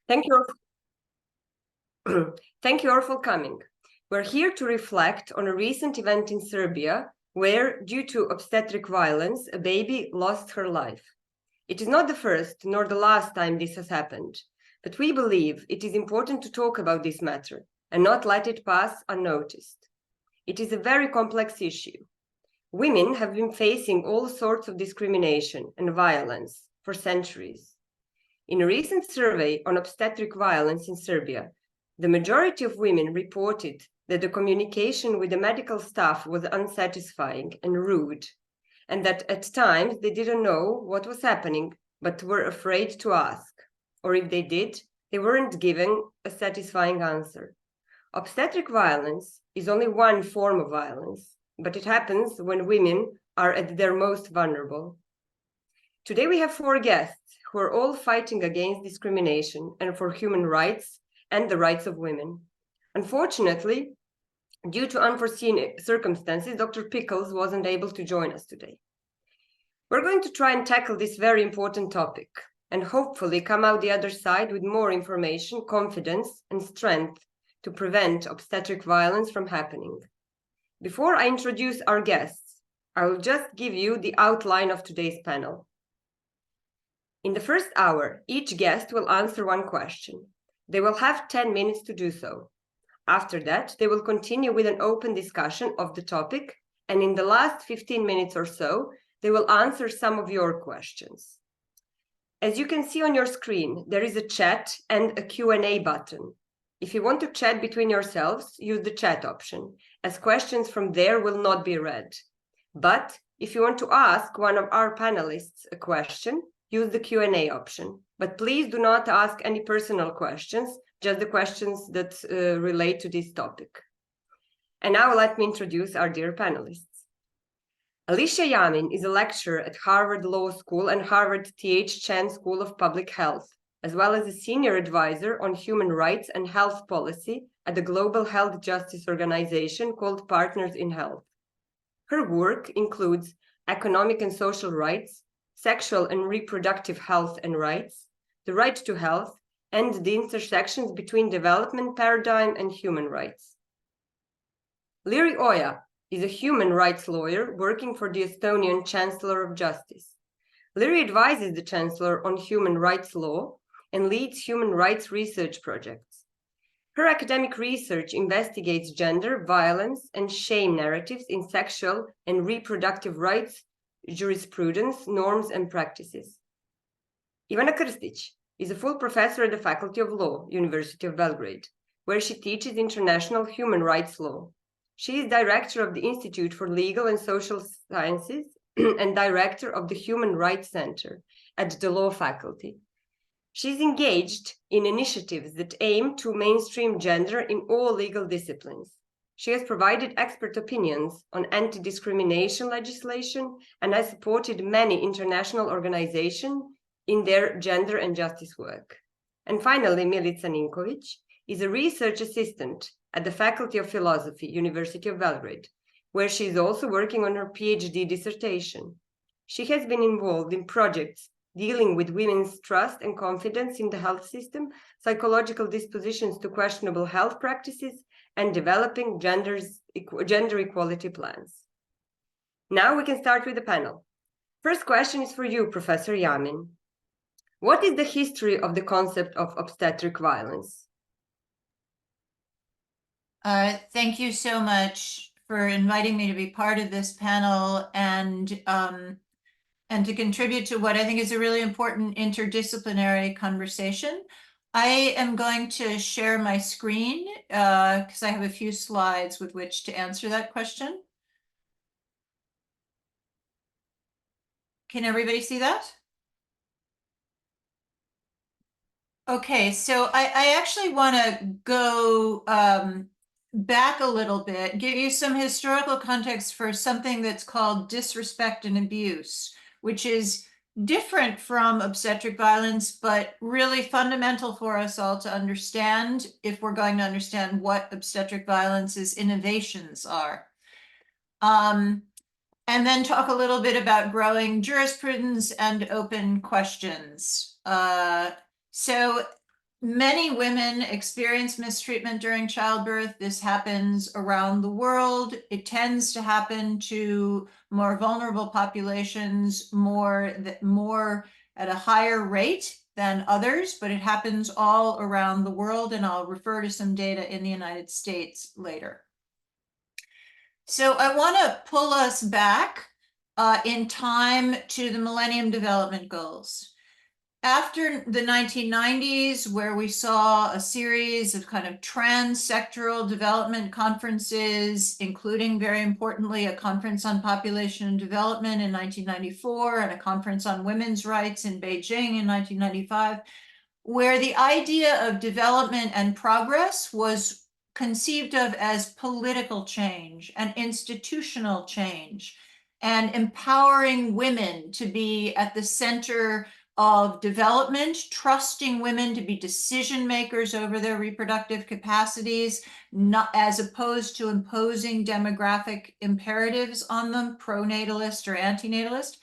Thank you. Thank you all for coming. We're here to reflect on a recent event in Serbia where, due to obstetric violence, a baby lost her life. It is not the first nor the last time this has happened, but we believe it is important to talk about this matter and not let it pass unnoticed. It is a very complex issue. Women have been facing all sorts of discrimination and violence for centuries. In a recent survey on obstetric violence in Serbia, the majority of women reported that the communication with the medical staff was unsatisfying and rude, and that at times they didn't know what was happening, but were afraid to ask, or if they did, they weren't given a satisfying answer. Obstetric violence is only one form of violence, but it happens when women are at their most vulnerable. Today we have 4 guests who are all fighting against discrimination and for human rights and the rights of women. Unfortunately, due to unforeseen circumstances, Dr. Pickles wasn't able to join us today. We're going to try and tackle this very important topic and hopefully come out the other side with more information, confidence, and strength to prevent obstetric violence from happening. Before I introduce our guests, I will just give you the outline of today's panel. In the first hour, each guest will answer one question. They will have 10 minutes to do so. After that, they will continue with an open discussion of the topic, and in the last 15 minutes or so, they will answer some of your questions. As you can see on your screen, there is a chat and a Q&A button. If you want to chat between yourselves, use the chat option, as questions from there will not be read. But if you want to ask one of our panelists a question, use the Q&A option. But please do not ask any personal questions, just the questions that relate to this topic. And now let me introduce our dear panelists. Alicia Yamin is a lecturer at Harvard Law School and Harvard T.H. Chan School of Public Health, as well as a senior advisor on human rights and health policy at the global health justice organization called Partners in Health. Her work includes economic and social rights, sexual and reproductive health and rights, the right to health, and the intersections between development paradigm and human rights. Liiri is a human rights lawyer working for the Estonian Chancellor of Justice. Liiri advises the Chancellor on human rights law and leads human rights research projects. Her academic research investigates gender, violence, and shame narratives in sexual and reproductive rights, jurisprudence, norms, and practices. Ivana Krstić is a full professor at the Faculty of Law, University of Belgrade, where she teaches international human rights law. She is director of the Institute for Legal and Social Sciences and director of the Human Rights Center at the Law Faculty. She's engaged in initiatives that aim to mainstream gender in all legal disciplines. She has provided expert opinions on anti-discrimination legislation and has supported many international organizations in their gender and justice work. And finally, Milica Ninković is a research assistant at the Faculty of Philosophy, University of Belgrade, where she is also working on her PhD dissertation. She has been involved in projects dealing with women's trust and confidence in the health system, psychological dispositions to questionable health practices, and developing gender equality plans. Now we can start with the panel. First question is for you, Professor Yamin. What is the history of the concept of obstetric violence? Thank you so much for inviting me to be part of this panel and to contribute to what I think is a really important interdisciplinary conversation. I am going to share my screen because I have a few slides with which to answer that question. Can everybody see that? Okay, so I actually want to go back a little bit, give you some historical context for something that's called disrespect and abuse, which is different from obstetric violence, but really fundamental for us all to understand if we're going to understand what obstetric violence's innovations are. And then talk a little bit about growing jurisprudence and open questions. So Many women experience mistreatment during childbirth. This happens around the world. It tends to happen to more vulnerable populations more at a higher rate than others, but it happens all around the world, and I'll refer to some data in the United States later. So I want to pull us back in time to the Millennium Development Goals. After the 1990s, where we saw a series of kind of trans-sectoral development conferences, including, very importantly, a conference on population and development in 1994 and a conference on women's rights in Beijing in 1995, where the idea of development and progress was conceived of as political change and institutional change and empowering women to be at the center of development, trusting women to be decision makers over their reproductive capacities, not as opposed to imposing demographic imperatives on them, pro-natalist or antinatalist.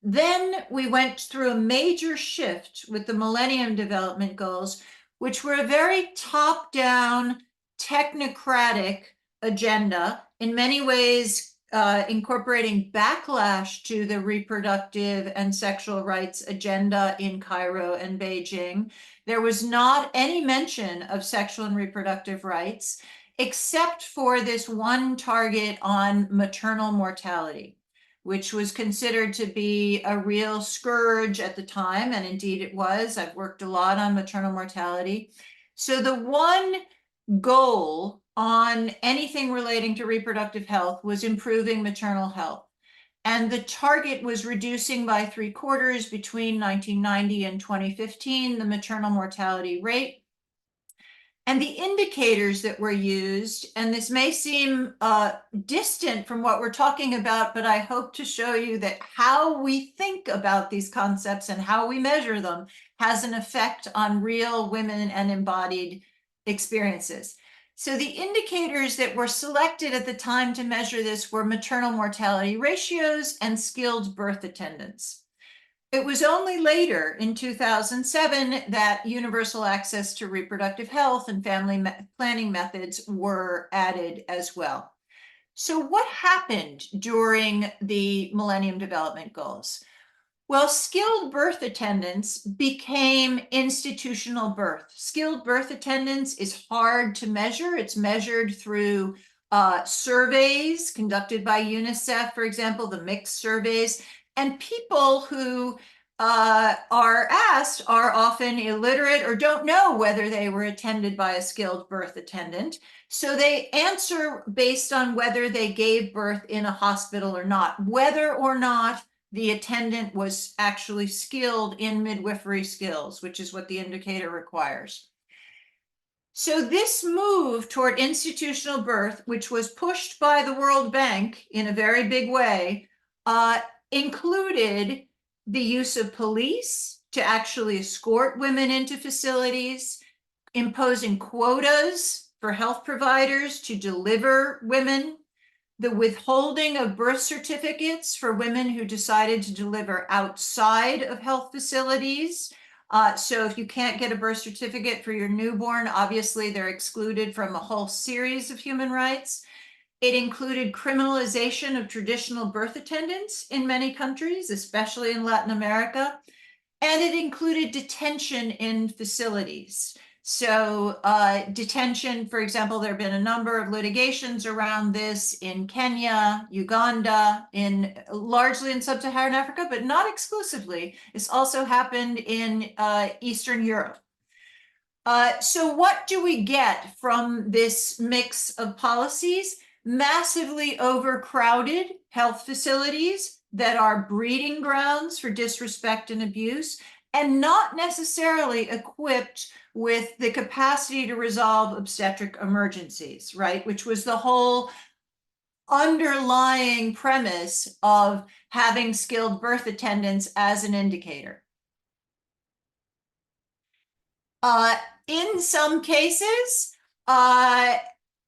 Then we went through a major shift with the Millennium Development Goals, which were a very top-down, technocratic agenda, in many ways incorporating backlash to the reproductive and sexual rights agenda in Cairo and Beijing. There was not any mention of sexual and reproductive rights, except for this one target on maternal mortality, which was considered to be a real scourge at the time, and indeed it was. I've worked a lot on maternal mortality. So the one goal on anything relating to reproductive health was improving maternal health. And the target was reducing by 3/4 between 1990 and 2015, the maternal mortality rate. And the indicators that were used, and this may seem distant from what we're talking about, but I hope to show you that how we think about these concepts and how we measure them has an effect on real women and embodied experiences. So the indicators that were selected at the time to measure this were maternal mortality ratios and skilled birth attendance. It was only later, in 2007, that universal access to reproductive health and family planning methods were added as well. So what happened during the Millennium Development Goals? Well, skilled birth attendance became institutional birth. Skilled birth attendance is hard to measure. It's measured through surveys conducted by UNICEF, for example, the mixed surveys. And people who are asked are often illiterate or don't know whether they were attended by a skilled birth attendant. So they answer based on whether they gave birth in a hospital or not, whether or not the attendant was actually skilled in midwifery skills, which is what the indicator requires. So this move toward institutional birth, which was pushed by the World Bank in a very big way, included the use of police to actually escort women into facilities, imposing quotas for health providers to deliver women, the withholding of birth certificates for women who decided to deliver outside of health facilities. So if you can't get a birth certificate for your newborn, obviously they're excluded from a whole series of human rights. It included criminalization of traditional birth attendants in many countries, especially in Latin America. And it included detention in facilities. So detention, for example, there have been a number of litigations around this in Kenya, Uganda, largely in sub-Saharan Africa, but not exclusively. It's also happened in Eastern Europe. So what do we get from this mix of policies? Massively overcrowded health facilities that are breeding grounds for disrespect and abuse, and not necessarily equipped with the capacity to resolve obstetric emergencies, right? Which was the whole underlying premise of having skilled birth attendants as an indicator. In some cases,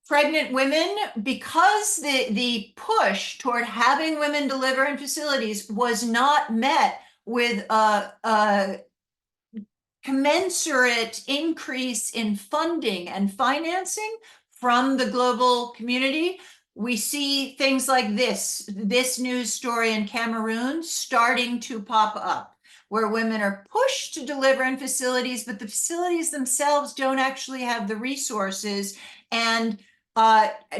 pregnant women, because the push toward having women deliver in facilities was not met with commensurate increase in funding and financing from the global community, we see things like this news story in Cameroon starting to pop up, where women are pushed to deliver in facilities, but the facilities themselves don't actually have the resources and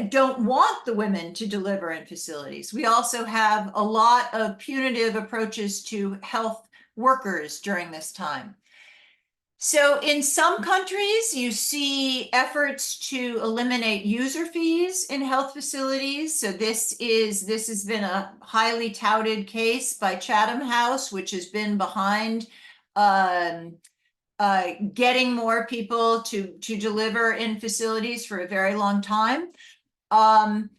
don't want the women to deliver in facilities. We also have a lot of punitive approaches to health workers during this time. So in some countries, you see efforts to eliminate user fees in health facilities. So this has been a highly touted case by Chatham House, which has been behind getting more people to deliver in facilities for a very long time. And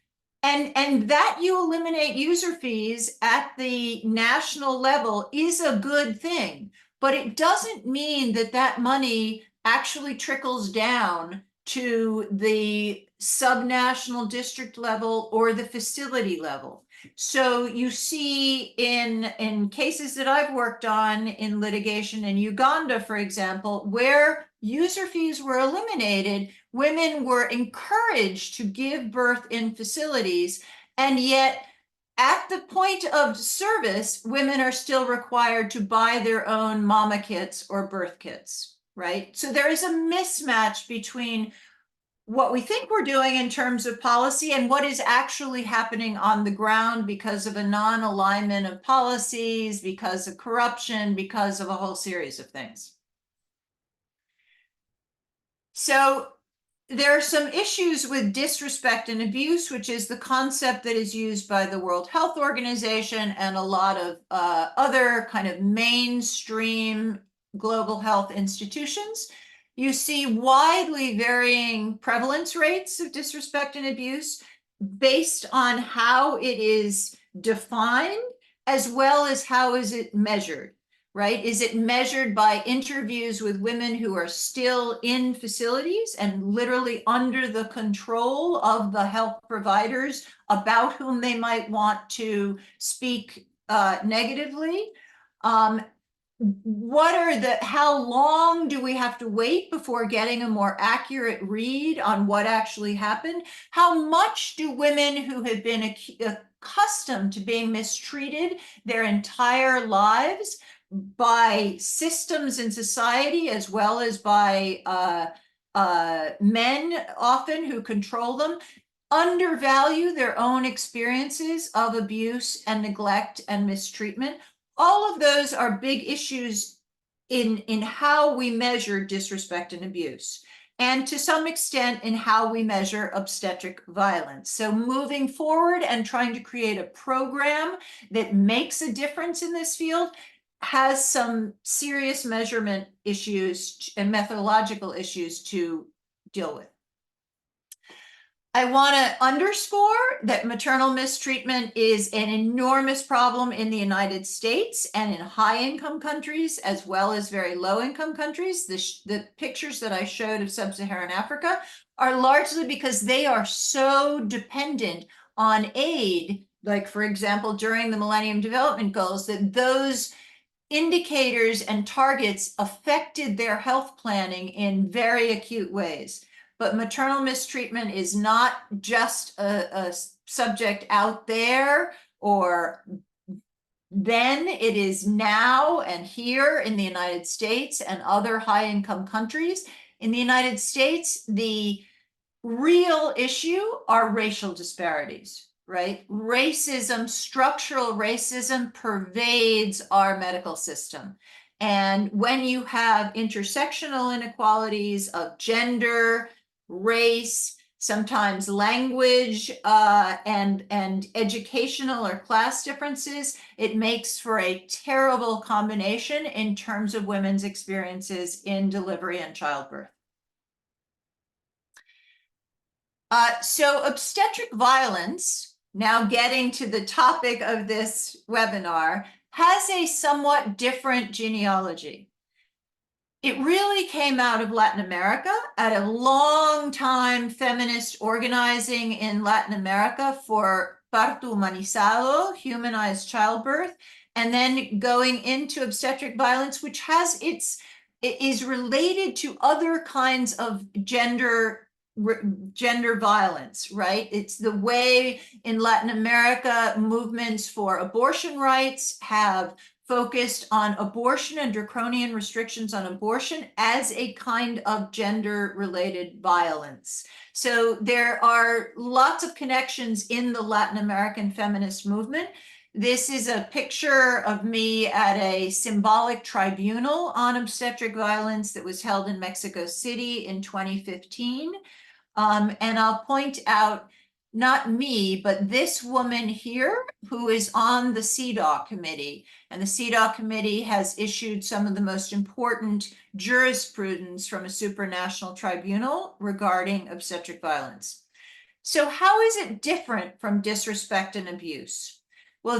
that you eliminate user fees at the national level is a good thing. But it doesn't mean that that money actually trickles down to the subnational district level or the facility level. So you see in cases that I've worked on in litigation in Uganda, for example, where user fees were eliminated, women were encouraged to give birth in facilities, and yet at the point of service, women are still required to buy their own mama kits or birth kits, right? So there is a mismatch between what we think we're doing in terms of policy and what is actually happening on the ground because of a non-alignment of policies, because of corruption, because of a whole series of things. So there are some issues with disrespect and abuse, which is the concept that is used by the World Health Organization and a lot of other kind of mainstream global health institutions. You see widely varying prevalence rates of disrespect and abuse based on how it is defined, as well as how is it measured. Right? Is it measured by interviews with women who are still in facilities and literally under the control of the health providers about whom they might want to speak negatively? How long do we have to wait before getting a more accurate read on what actually happened? How much do women who have been accustomed to being mistreated their entire lives by systems in society, as well as by men often who control them, undervalue their own experiences of abuse and neglect and mistreatment? All of those are big issues in how we measure disrespect and abuse, and to some extent in how we measure obstetric violence. So moving forward and trying to create a program that makes a difference in this field has some serious measurement issues and methodological issues to deal with. I want to underscore that maternal mistreatment is an enormous problem in the United States and in high-income countries, as well as very low-income countries. The pictures that I showed of sub-Saharan Africa are largely because they are so dependent on aid, like, for example, during the Millennium Development Goals, that those indicators and targets affected their health planning in very acute ways. But maternal mistreatment is not just a subject out there or then. It is now and here in the United States and other high-income countries. In the United States, the real issue are racial disparities. Right? Racism, structural racism pervades our medical system. And when you have intersectional inequalities of gender, race, sometimes language, and educational or class differences, it makes for a terrible combination in terms of women's experiences in delivery and childbirth. So obstetric violence, now getting to the topic of this webinar, has a somewhat different genealogy. It really came out of Latin America at a long time feminist organizing in Latin America for parto humanizado, humanized childbirth, and then going into obstetric violence, which has its is related to other kinds of gender violence, right? It's the way in Latin America movements for abortion rights have focused on abortion and draconian restrictions on abortion as a kind of gender-related violence. So there are lots of connections in the Latin American feminist movement. This is a picture of me at a symbolic tribunal on obstetric violence that was held in Mexico City in 2015. And I'll point out, not me, but this woman here who is on the CEDAW committee. And the CEDAW committee has issued some of the most important jurisprudence from a supranational tribunal regarding obstetric violence. So how is it different from disrespect and abuse? Well,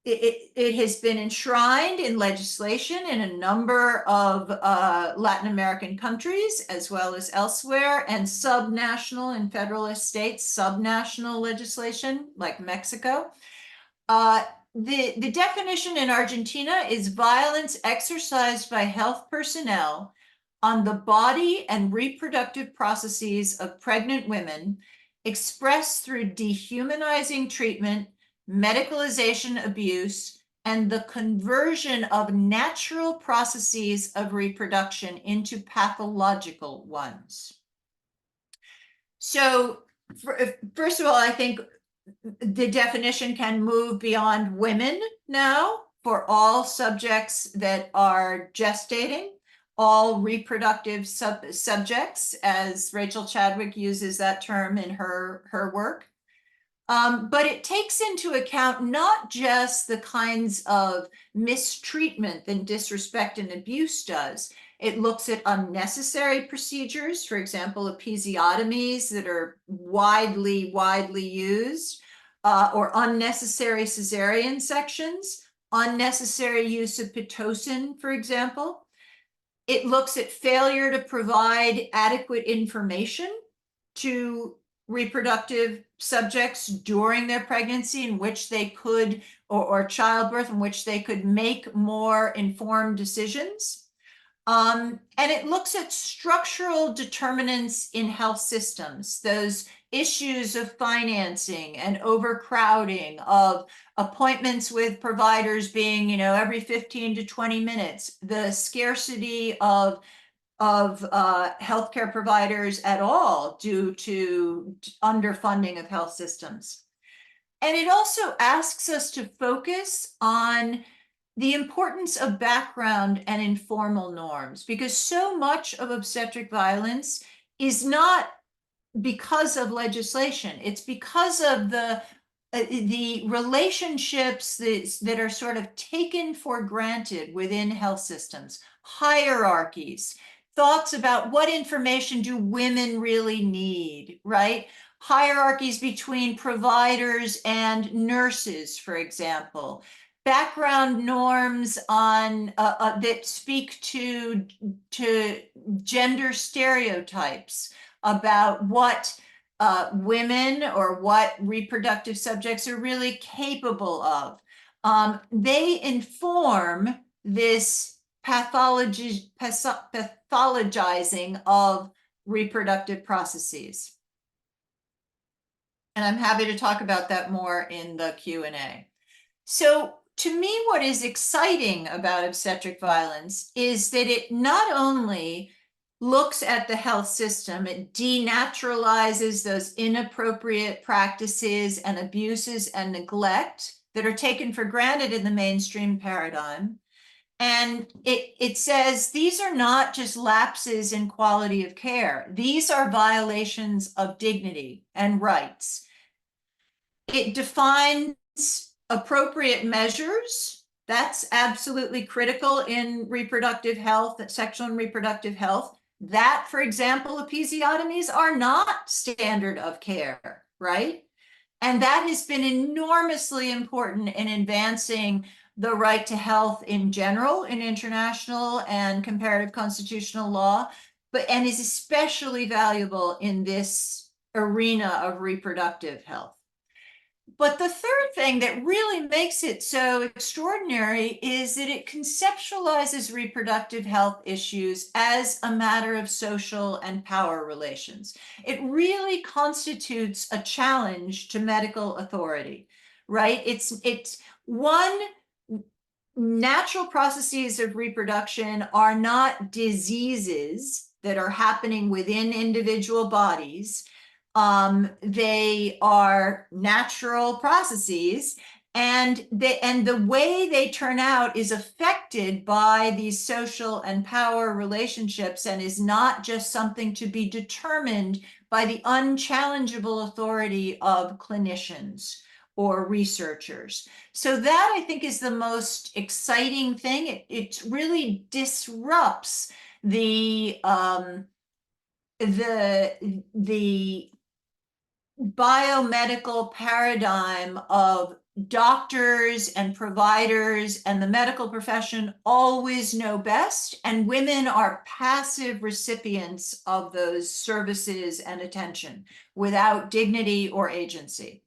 it has been enshrined in legislation in a number of Latin American countries, as well as elsewhere, and subnational in federalist states, subnational legislation like Mexico. The definition in Argentina is violence exercised by health personnel on the body and reproductive processes of pregnant women, expressed through dehumanizing treatment, medicalization, abuse, and the conversion of natural processes of reproduction into pathological ones. So, first of all, I think the definition can move beyond women now for all subjects that are gestating, all reproductive subjects, as Rachel Chadwick uses that term in her work. But it takes into account not just the kinds of mistreatment that disrespect and abuse does. It looks at unnecessary procedures, for example, episiotomies that are widely used, or unnecessary cesarean sections, unnecessary use of Pitocin, for example. It looks at failure to provide adequate information to reproductive subjects during their pregnancy in which they could, or childbirth, in which they could make more informed decisions. And it looks at structural determinants in health systems, those issues of financing and overcrowding, of appointments with providers being, every 15 to 20 minutes, the scarcity of healthcare providers at all due to underfunding of health systems. And it also asks us to focus on the importance of background and informal norms, because so much of obstetric violence is not because of legislation. It's because of the relationships that are sort of taken for granted within health systems, hierarchies, thoughts about what information do women really need, right? Hierarchies between providers and nurses, for example. Background norms on that speak to gender stereotypes about what women or what reproductive subjects are really capable of. They inform this pathologizing of reproductive processes. And I'm happy to talk about that more in the Q&A. So to me, what is exciting about obstetric violence is that it not only looks at the health system, it denaturalizes those inappropriate practices and abuses and neglect that are taken for granted in the mainstream paradigm. And it says these are not just lapses in quality of care. These are violations of dignity and rights. It defines appropriate measures. That's absolutely critical in reproductive health, sexual and reproductive health. That, for example, episiotomies are not standard of care, right? And that has been enormously important in advancing the right to health in general in international and comparative constitutional law, and is especially valuable in this arena of reproductive health. But the third thing that really makes it so extraordinary is that it conceptualizes reproductive health issues as a matter of social and power relations. It really constitutes a challenge to medical authority, right? It's one, natural processes of reproduction are not diseases that are happening within individual bodies. They are natural processes, and the way they turn out is affected by these social and power relationships, and is not just something to be determined by the unchallengeable authority of clinicians or researchers. So that, I think, is the most exciting thing. It really disrupts the biomedical paradigm of doctors and providers and the medical profession always know best, and women are passive recipients of those services and attention without dignity or agency.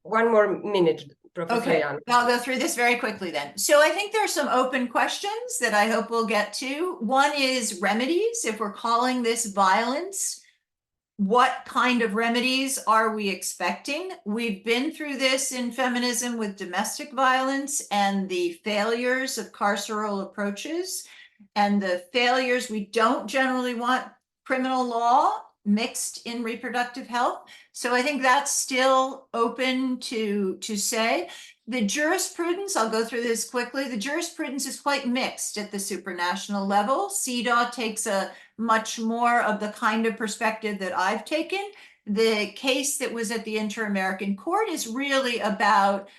One more minute, Professor Okay, Yamin. I'll go through this very quickly then. So I think there are some open questions that I hope we'll get to. One is remedies. If we're calling this violence, what kind of remedies are we expecting? We've been through this in feminism with domestic violence and the failures of carceral approaches, and the failures. We don't generally want criminal law mixed in reproductive health. So I think that's still open to say. The jurisprudence, I'll go through this quickly. The jurisprudence is quite mixed at the supranational level. CEDAW takes a much more of the kind of perspective that I've taken. The case that was at the Inter-American Court is really about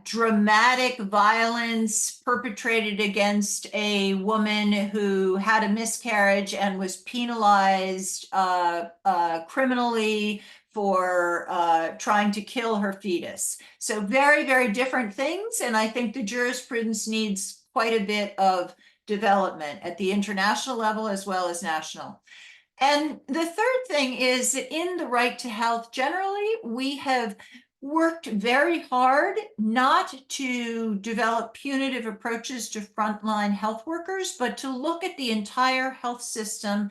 dramatic violence perpetrated against a woman who had a miscarriage and was penalized criminally for trying to kill her fetus. So very, very different things. And I think the jurisprudence needs quite a bit of development at the international level as well as national. And the third thing is that in the right to health generally, we have worked very hard not to develop punitive approaches to frontline health workers, but to look at the entire health system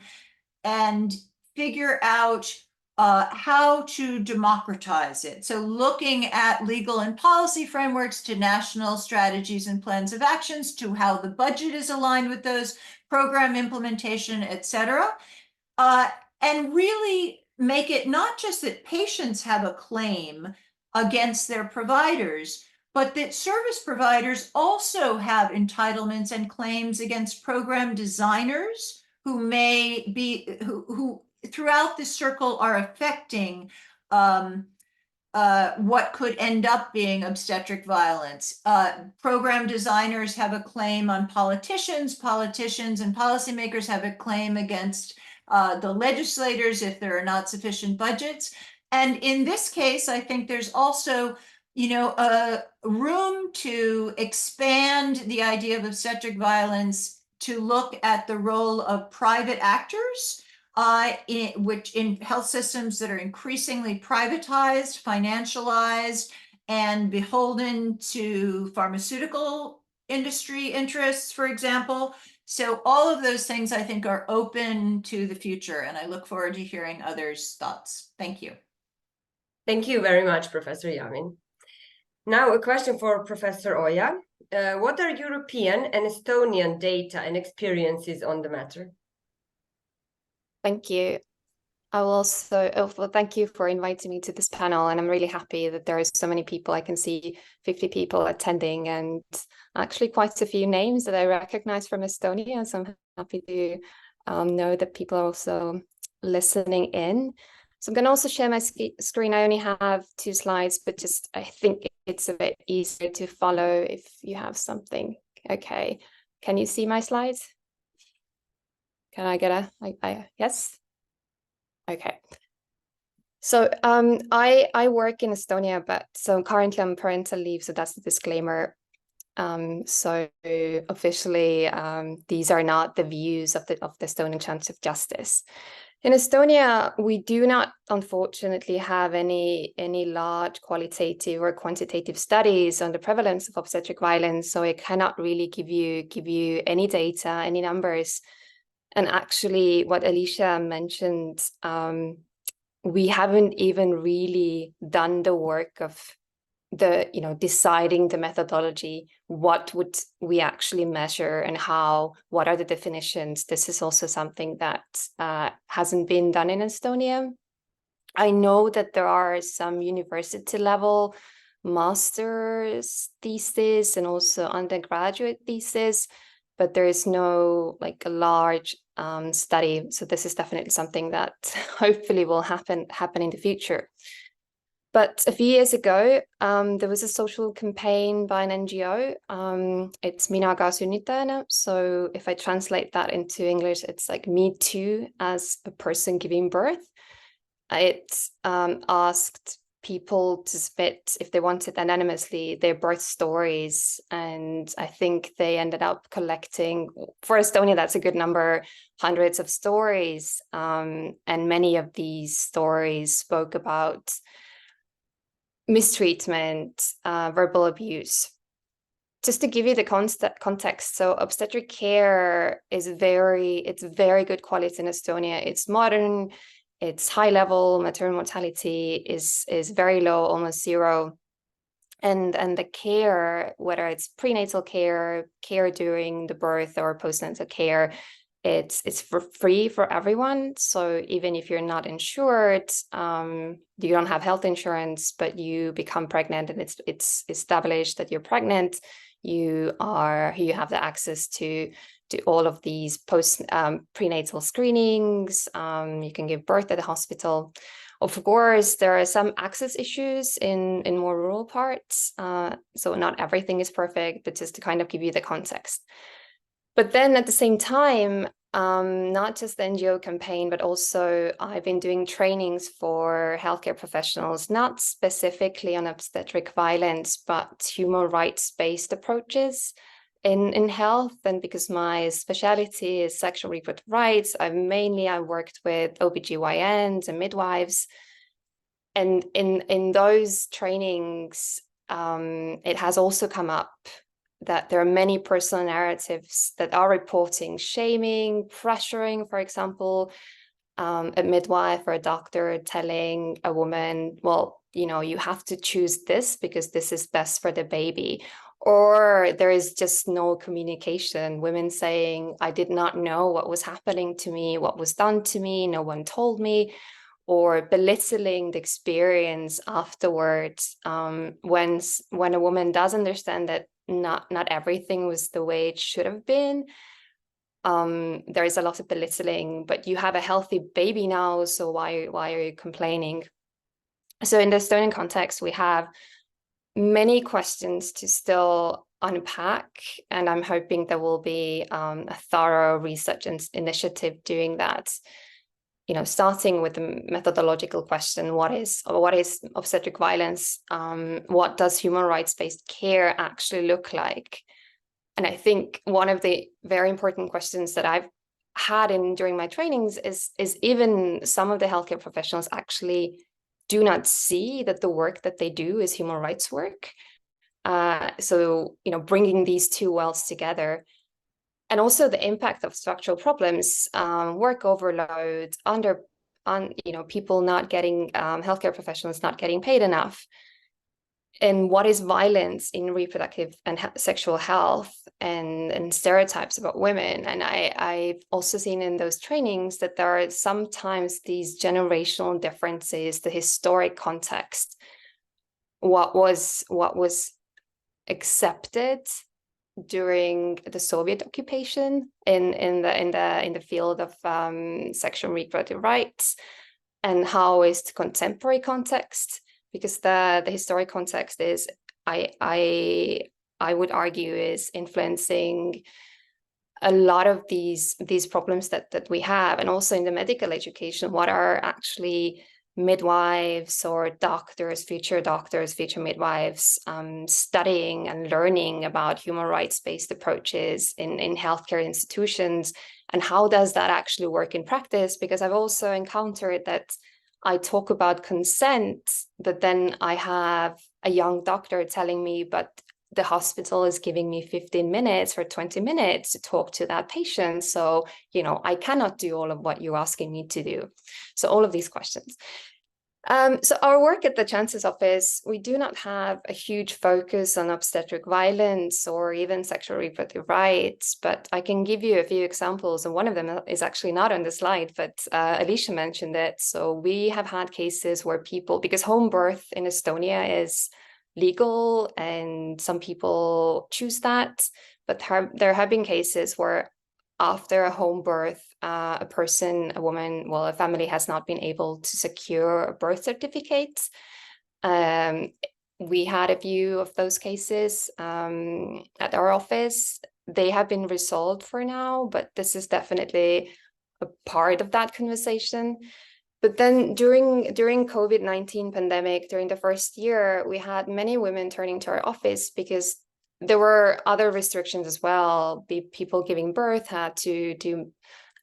and figure out how to democratize it. So looking at legal and policy frameworks, to national strategies and plans of actions, to how the budget is aligned with those, program implementation, et cetera. And really make it not just that patients have a claim against their providers, but that service providers also have entitlements and claims against program designers who may be, who throughout the circle are affecting what could end up being obstetric violence. Program designers have a claim on politicians. Politicians and policymakers have a claim against the legislators if there are not sufficient budgets. And in this case, I think there's also, a room to expand the idea of obstetric violence to look at the role of private actors, in health systems that are increasingly privatized, financialized, and beholden to pharmaceutical industry interests, for example. So all of those things I think are open to the future, and I look forward to hearing others' thoughts. Thank you. Thank you very much, Professor Yamin. Now a question for Professor Oja. What are European and Estonian data and experiences on the matter? Thank you. I will also, well, thank you for inviting me to this panel, and I'm really happy that there are so many people. I can see 50 people attending, and actually quite a few names that I recognize from Estonia, so I'm happy to know that people are also listening in. So I'm going to also share my screen. I only have 2 slides, but just I think it's a bit easier to follow if you have something. Okay, can you see my slides? Can I get yes? Okay. So I work in Estonia, but so currently I'm on parental leave, so that's the disclaimer. So officially, these are not the views of the Estonian Chancellor of Justice. In Estonia, we do not, unfortunately, have any large qualitative or quantitative studies on the prevalence of obstetric violence. So I cannot really give you any data, any numbers. And actually, what Alicia mentioned, we haven't even really done the work of deciding the methodology. What would we actually measure and how? What are the definitions? This is also something that hasn't been done in Estonia. I know that there are some university level master's thesis and also undergraduate thesis, but there is no like a large study. So this is definitely something that hopefully will happen in the future. But a few years ago, there was a social campaign by an NGO. It's Mina ka sünnitajana. So if I translate that into English, it's like me too as a person giving birth. It asked people to submit, if they wanted anonymously, their birth stories. And I think they ended up collecting, for Estonia, that's a good number, hundreds of stories. And many of these stories spoke about mistreatment, verbal abuse. Just to give you the context, so obstetric care is very good quality in Estonia. It's modern, it's high level, maternal mortality is very low, almost zero. And the care, whether it's prenatal care during the birth or postnatal care, it's for free for everyone. So even if you're not insured, you don't have health insurance, but you become pregnant and it's established that you're pregnant, you have the access to all of these prenatal screenings. You can give birth at the hospital. Of course, there are some access issues in more rural parts. So not everything is perfect, but just to kind of give you the context. But then at the same time, not just the NGO campaign, but also I've been doing trainings for healthcare professionals, not specifically on obstetric violence, but human rights-based approaches in health. And because my specialty is sexual reproductive rights, I worked with OBGYNs and midwives. And in those trainings, it has also come up that there are many personal narratives that are reporting shaming, pressuring, for example, a midwife or a doctor telling a woman, well, you have to choose this because this is best for the baby. Or there is just no communication. Women saying, I did not know what was happening to me, what was done to me, no one told me. Or belittling the experience afterwards. When a woman does understand that not everything was the way it should have been, there is a lot of belittling, but you have a healthy baby now, so why are you complaining? So in the Estonian context, we have many questions to still unpack, and I'm hoping there will be a thorough research initiative doing that. Starting with the methodological question, what is obstetric violence? What does human rights-based care actually look like? And I think one of the very important questions that I've had during my trainings is even some of the healthcare professionals actually do not see that the work that they do is human rights work. So bringing these two worlds together. And also the impact of structural problems, work overload, people not getting, healthcare professionals not getting paid enough. And what is violence in reproductive and sexual health and stereotypes about women. And I've also seen in those trainings that there are sometimes these generational differences, the historic context, what was accepted during the Soviet occupation in the field of sexual and reproductive rights, and how is the contemporary context, because the historic context is I would argue is influencing a lot of these problems that we have. And also in the medical education, what are actually midwives or doctors, future midwives, studying and learning about human rights-based approaches in healthcare institutions, and how does that actually work in practice? Because I've also encountered that I talk about consent, but then I have a young doctor telling me, but the hospital is giving me 15 minutes or 20 minutes to talk to that patient. So, I cannot do all of what you're asking me to do. So all of these questions. So our work at the Chancellor's office, we do not have a huge focus on obstetric violence or even sexual reproductive rights, but I can give you a few examples, and one of them is actually not on the slide, but Alicia mentioned it. So we have had cases where people, because home birth in Estonia is legal and some people choose that, but there have been cases where after a home birth, a family has not been able to secure a birth certificate. We had a few of those cases at our office. They have been resolved for now, but this is definitely a part of that conversation. But then during COVID-19 pandemic, during the first year, we had many women turning to our office because there were other restrictions as well. People giving birth had to do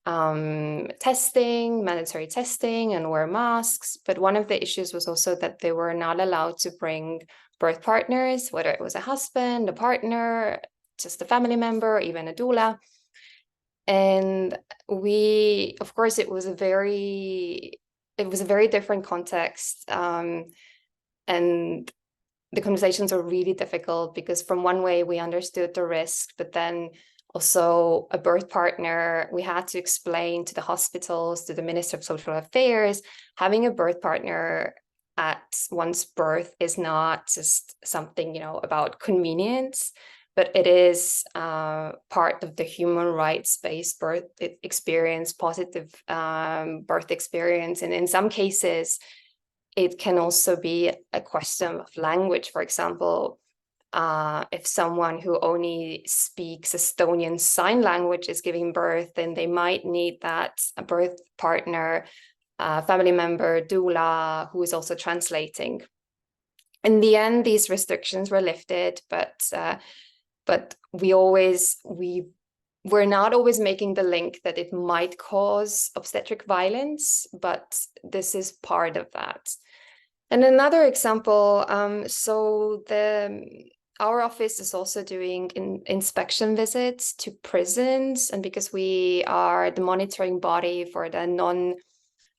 mandatory testing and wear masks. But one of the issues was also that they were not allowed to bring birth partners, whether it was a husband, a partner, just a family member, even a doula. And of course, it was a very different context. And the conversations are really difficult because from one way we understood the risk, but then also a birth partner, we had to explain to the hospitals, to the Minister of Social Affairs, having a birth partner at one's birth is not just something, about convenience, but it is part of the human rights-based birth experience, positive birth experience. And in some cases, it can also be a question of language. For example, if someone who only speaks Estonian sign language is giving birth, then they might need that a birth partner, family member, doula, who is also translating. In the end, these restrictions were lifted, but we're not always making the link that it might cause obstetric violence, but this is part of that. And another example, our office is also doing inspection visits to prisons, and because we are the monitoring body for the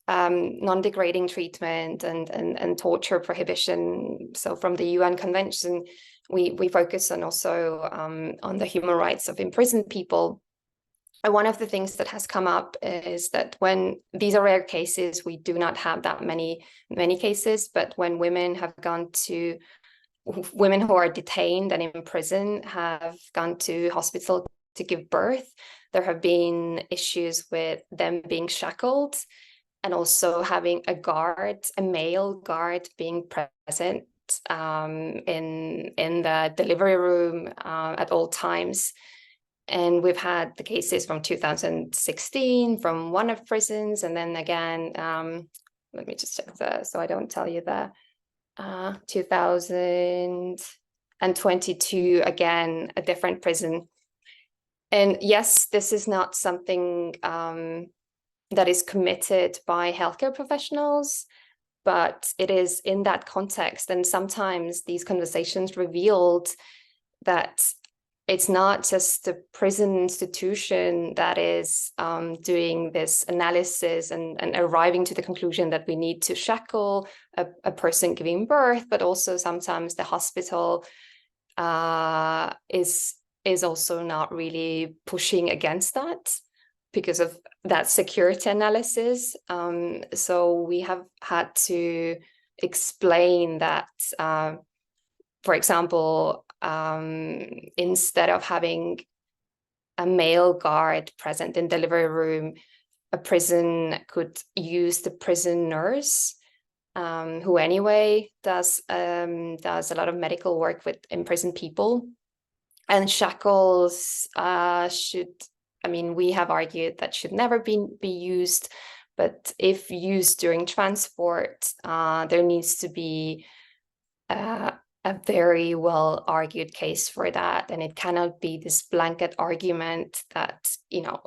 non-degrading treatment and torture prohibition. So from the UN Convention, we focus on also on the human rights of imprisoned people. And one of the things that has come up is that when these are rare cases, we do not have that many cases, but when women who are detained and in prison have gone to hospital to give birth, there have been issues with them being shackled and also having a male guard being present in the delivery room at all times. And we've had the cases from 2016 from one of prisons, and then again, let me just check so I don't tell you the 2022, again, a different prison. And yes, this is not something that is committed by healthcare professionals, but it is in that context. And sometimes these conversations revealed that it's not just the prison institution that is doing this analysis and arriving to the conclusion that we need to shackle a person giving birth, but also sometimes the hospital is also not really pushing against that because of that security analysis. So we have had to explain that, for example, instead of having a male guard present in delivery room, a prison could use the prison nurse, who anyway does a lot of medical work with imprisoned people. And shackles we have argued that should never be used, But if used during transport, there needs to be a very well argued case for that. And it cannot be this blanket argument that, you know,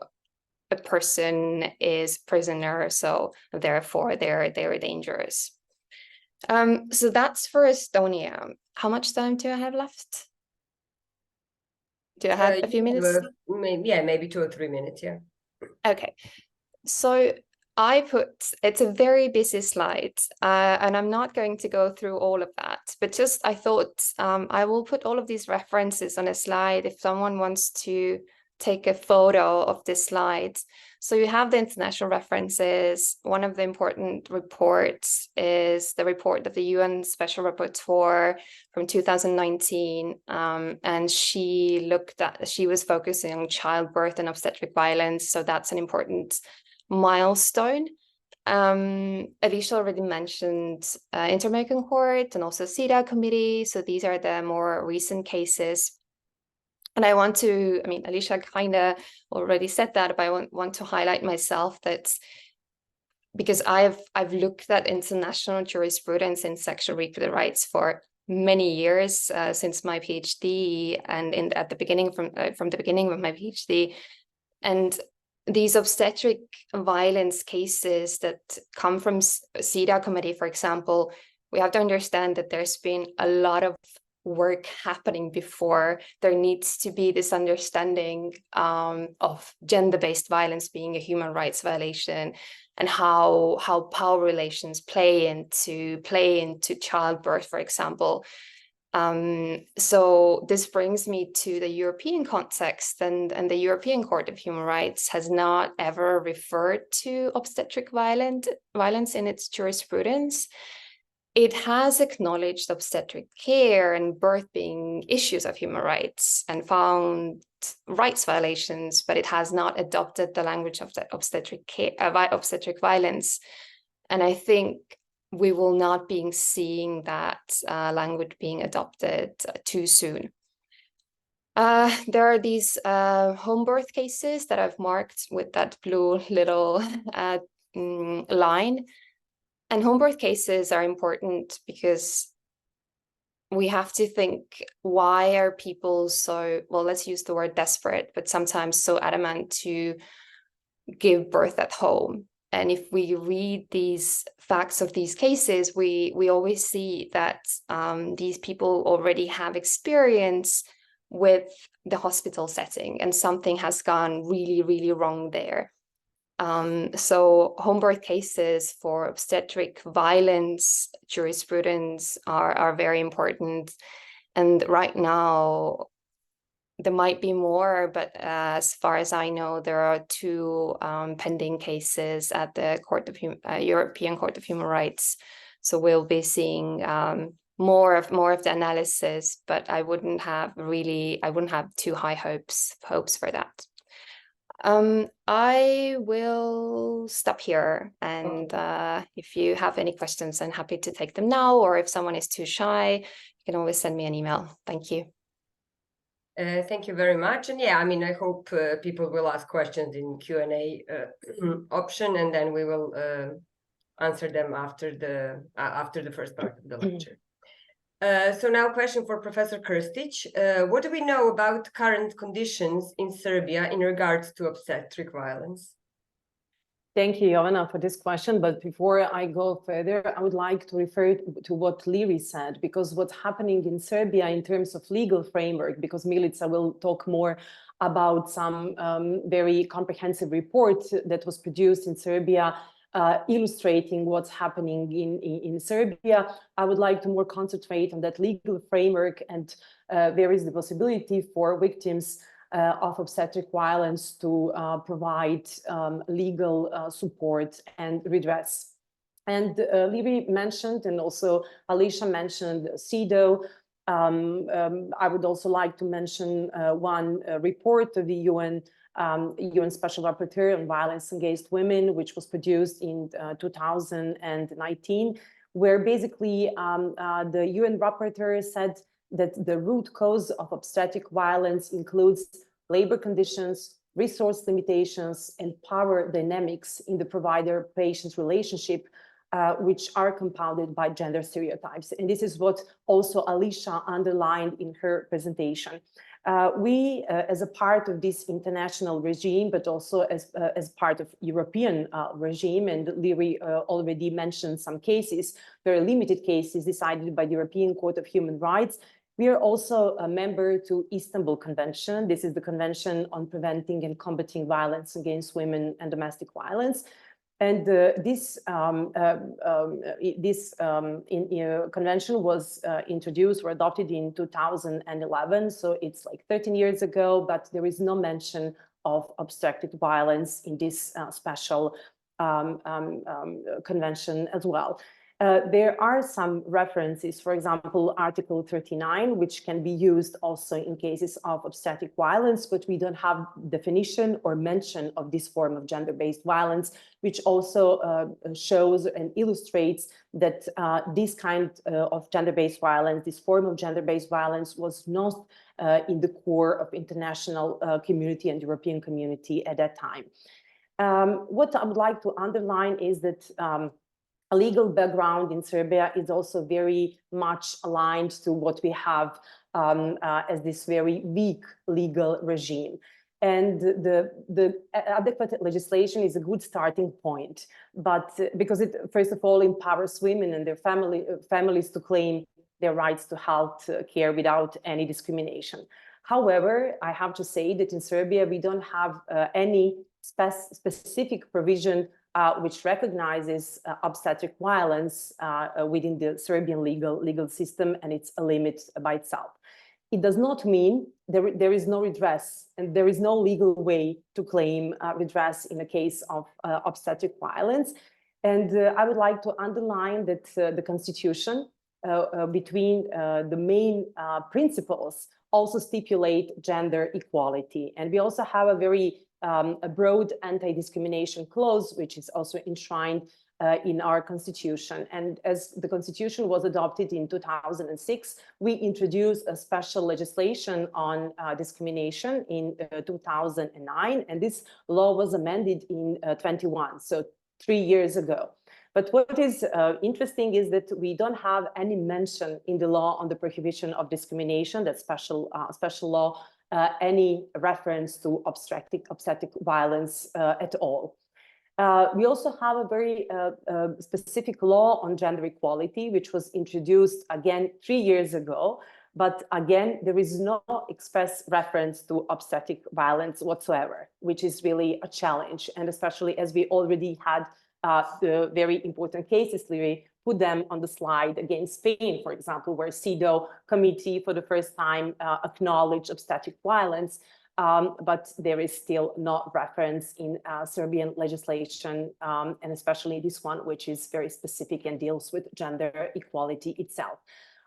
a person is prisoner, so therefore they're dangerous. So that's for Estonia. How much time do I have left? Do I have a few minutes? Maybe 2 or 3 minutes, yeah. Okay, so it's a very busy slide, and I'm not going to go through all of that, but just I thought I will put all of these references on a slide if someone wants to take a photo of this slide. So you have the international references. One of the important reports is the report of the UN Special Rapporteur from 2019, and she was focusing on childbirth and obstetric violence. So that's an important milestone. Alicia already mentioned Inter-American Court and also CEDAW committee. So these are the more recent cases. And I want to, I mean, Alicia kind of already said that, but I want to highlight myself that because I've looked at international jurisprudence in sexual reproductive rights for many years, since my PhD and at the beginning from the beginning of my PhD. And these obstetric violence cases that come from CEDAW committee, for example, we have to understand that there's been a lot of work happening before there needs to be this understanding of gender-based violence being a human rights violation, and how power relations play into childbirth, for example. So this brings me to the European context, and the European Court of Human Rights has not ever referred to obstetric violence in its jurisprudence. It has acknowledged obstetric care and birth being issues of human rights and found rights violations, but it has not adopted the language of the obstetric violence. And I think we will not be seeing that language being adopted too soon. There are these home birth cases that I've marked with that blue little line. And home birth cases are important because we have to think, why are people so, well, let's use the word desperate, but sometimes so adamant to give birth at home? And if we read these facts of these cases, we always see that these people already have experience with the hospital setting, and something has gone really, really wrong there. So home birth cases for obstetric violence jurisprudence are very important. And right now, there might be more, but as far as I know, there are 2 pending cases at the European Court of Human Rights. So we'll be seeing more of the analysis, but I wouldn't have too high hopes for that. I will stop here, and if you have any questions, I'm happy to take them now, or if someone is too shy, you can always send me an email. Thank you. Thank you very much. And yeah, I mean, I hope people will ask questions in Q&A option, and then we will answer them after the first part of the lecture. So now a question for Professor Krstić. What do we know about current conditions in Serbia in regards to obstetric violence? Thank you, Jovana, for this question. But before I go further, I would like to refer to what Liiri said, because what's happening in Serbia in terms of legal framework, because Milica will talk more about some very comprehensive report that was produced in Serbia illustrating what's happening in Serbia. I would like to more concentrate on that legal framework, and there is the possibility for victims of obstetric violence to provide legal support and redress. And Liiri mentioned, and also Alicia mentioned, CEDAW. I would also like to mention one report of the UN Special Rapporteur on Violence Against Women, which was produced in 2019, where basically the UN rapporteur said that the root cause of obstetric violence includes labor conditions, resource limitations, and power dynamics in the provider-patient relationship, which are compounded by gender stereotypes. And this is what also Alicia underlined in her presentation. We, as a part of this international regime, but also as part of European regime, and Liiri already mentioned some cases, very limited cases decided by the European Court of Human Rights. We are also a member to Istanbul Convention. This is the Convention on Preventing and Combating Violence Against Women and Domestic Violence. And this convention was introduced or adopted in 2011, so it's like 13 years ago, but there is no mention of obstetric violence in this special convention as well. There are some references, for example, Article 39, which can be used also in cases of obstetric violence, but we don't have definition or mention of this form of gender-based violence, which also shows and illustrates that this kind of gender-based violence, this form of gender-based violence was not in the core of international community and European community at that time. What I would like to underline is that a legal background in Serbia is also very much aligned to what we have as this very weak legal regime. And the adequate legislation is a good starting point, but because it, first of all, empowers women and their families to claim their rights to health care without any discrimination. However, I have to say that in Serbia, we don't have any specific provision which recognizes obstetric violence within the Serbian legal system, and it's a limit by itself. It does not mean there is no redress, and there is no legal way to claim redress in a case of obstetric violence. And I would like to underline that the Constitution between the main principles also stipulate gender equality. And we also have a very a broad anti-discrimination clause, which is also enshrined in our constitution. And as the constitution was adopted in 2006, we introduced a special legislation on discrimination in 2009, and this law was amended in 21, so 3 years ago. But what is interesting is that we don't have any mention in the law on the prohibition of discrimination, that special law, any reference to obstetric violence at all. We also have a very specific law on gender equality, which was introduced again 3 years ago. But again, there is no express reference to obstetric violence whatsoever, which is really a challenge. And especially as we already had the very important cases, Liiri put them on the slide against Spain, for example, where CEDAW committee for the first time acknowledged obstetric violence, but there is still no reference in Serbian legislation, and especially this one, which is very specific and deals with gender equality itself.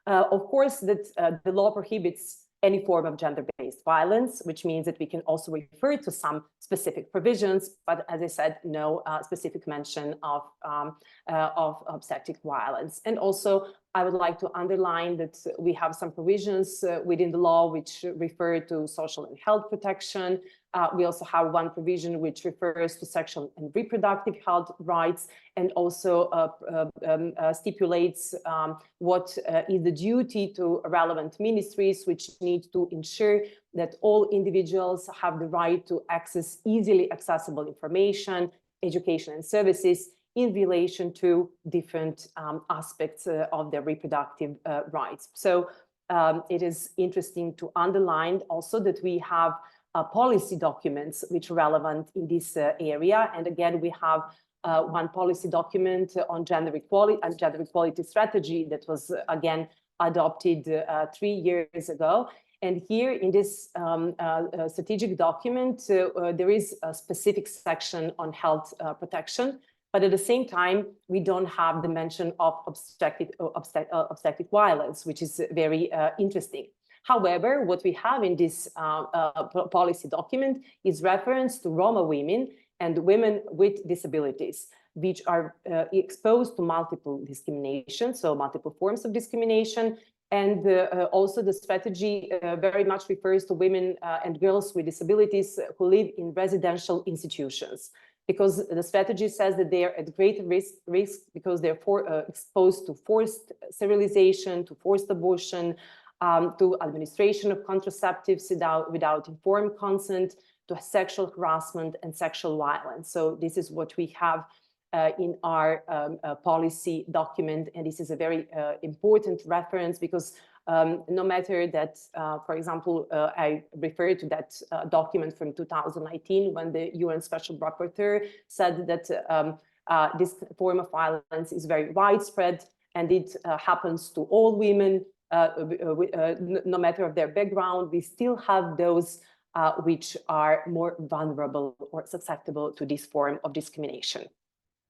Of course, that the law prohibits any form of gender-based violence, which means that we can also refer to some specific provisions, but as I said, no specific mention of obstetric violence. And also, I would like to underline that we have some provisions within the law which refer to social and health protection. We also have one provision which refers to sexual and reproductive health rights, and also stipulates what is the duty to relevant ministries, which need to ensure that all individuals have the right to access easily accessible information, education and services in relation to different aspects of their reproductive rights. So it is interesting to underline also that we have policy documents which are relevant in this area. And again, we have one policy document on gender equality and gender equality strategy that was again adopted 3 years ago. And here in this strategic document, there is a specific section on health protection. But at the same time, we don't have the mention of obstetric violence, which is very interesting. However, what we have in this policy document is reference to Roma women and women with disabilities, which are exposed to multiple discrimination, so multiple forms of discrimination. And also the strategy very much refers to women and girls with disabilities who live in residential institutions, because the strategy says that they are at great risk because they're exposed to forced sterilization, to forced abortion, to administration of contraceptives without informed consent, to sexual harassment and sexual violence. So this is what we have in our policy document, and this is a very important reference because no matter that, for example, I refer to that document from 2019 when the UN Special Rapporteur said that this form of violence is very widespread and it happens to all women, no matter of their background. We still have those which are more vulnerable or susceptible to this form of discrimination.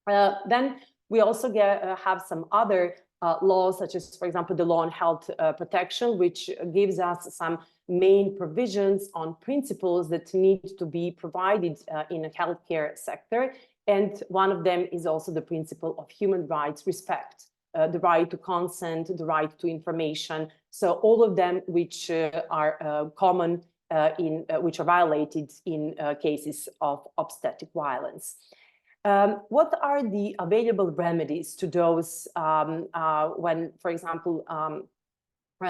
Then we also have some other laws, such as, for example, the law on health protection, which gives us some main provisions on principles that need to be provided in a healthcare sector. And one of them is also the principle of human rights respect, the right to consent, the right to information. So all of them which are common which are violated in cases of obstetric violence. What are the available remedies to those when, for example,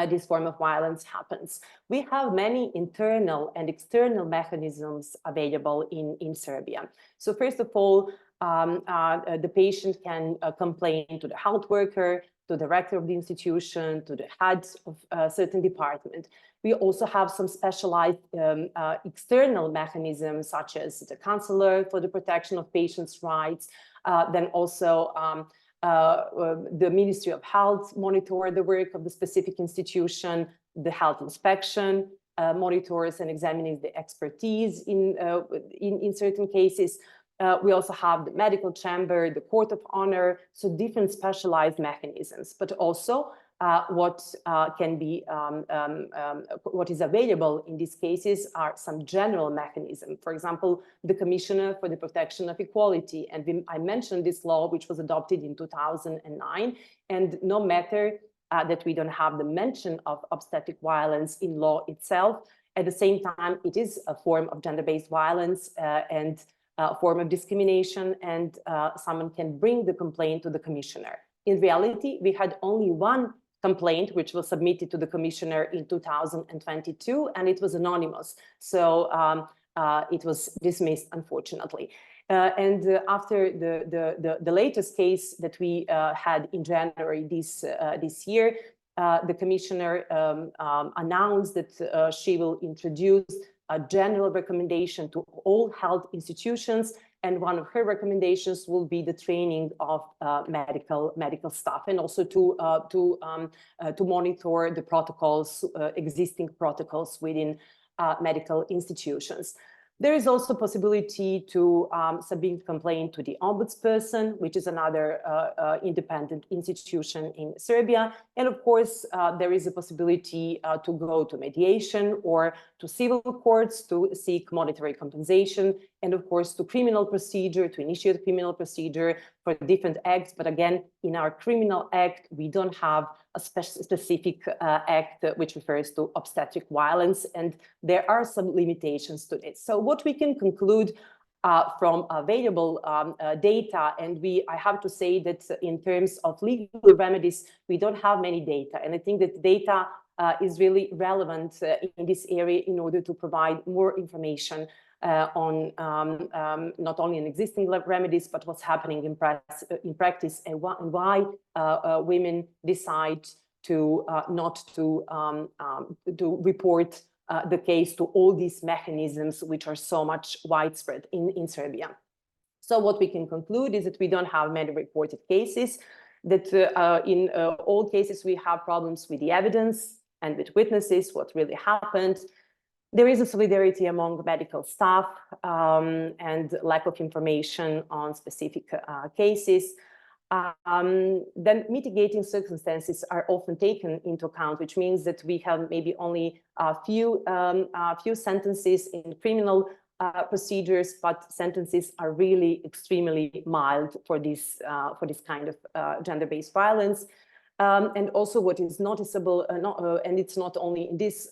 this form of violence happens? We have many internal and external mechanisms available in Serbia. So first of all, the patient can complain to the health worker, to the director of the institution, to the head of a certain department. We also have some specialized external mechanisms, such as the Chancellor for the protection of patients' rights. Then also the Ministry of Health monitor the work of the specific institution, the health inspection monitors and examines the expertise in certain cases. We also have the medical chamber, the court of honor, so different specialized mechanisms, but also what is available in these cases are some general mechanisms. For example, the Commissioner for the Protection of Equality. And I mentioned this law, which was adopted in 2009. And no matter that we don't have the mention of obstetric violence in law itself, at the same time, it is a form of gender-based violence and a form of discrimination, and someone can bring the complaint to the Commissioner. In reality, we had only one complaint which was submitted to the Commissioner in 2022, and it was anonymous. So it was dismissed, unfortunately. After the latest case that we had in January this year, the Commissioner announced that she will introduce a general recommendation to all health institutions, and one of her recommendations will be the training of medical staff, and also to monitor the protocols, existing protocols within medical institutions. There is also possibility to submit complaint to the ombudsperson, which is another independent institution in Serbia. And of course, there is a possibility to go to mediation or to civil courts to seek monetary compensation, and of course to criminal procedure, to initiate criminal procedure for different acts. But again, in our criminal act, we don't have a specific act which refers to obstetric violence, and there are some limitations to it. So what we can conclude from available data, and I have to say that in terms of legal remedies, we don't have many data, and I think that data is really relevant in this area in order to provide more information on not only in existing remedies, but what's happening in practice, and why women decide to not to report the case to all these mechanisms, which are so much widespread in Serbia. So what we can conclude is that we don't have many reported cases, that in all cases we have problems with the evidence and with witnesses, what really happened. There is a solidarity among medical staff and lack of information on specific cases. Then mitigating circumstances are often taken into account, which means that we have maybe only a few sentences in criminal procedures, but sentences are really extremely mild for this kind of gender-based violence. And also what is noticeable, and it's not only in these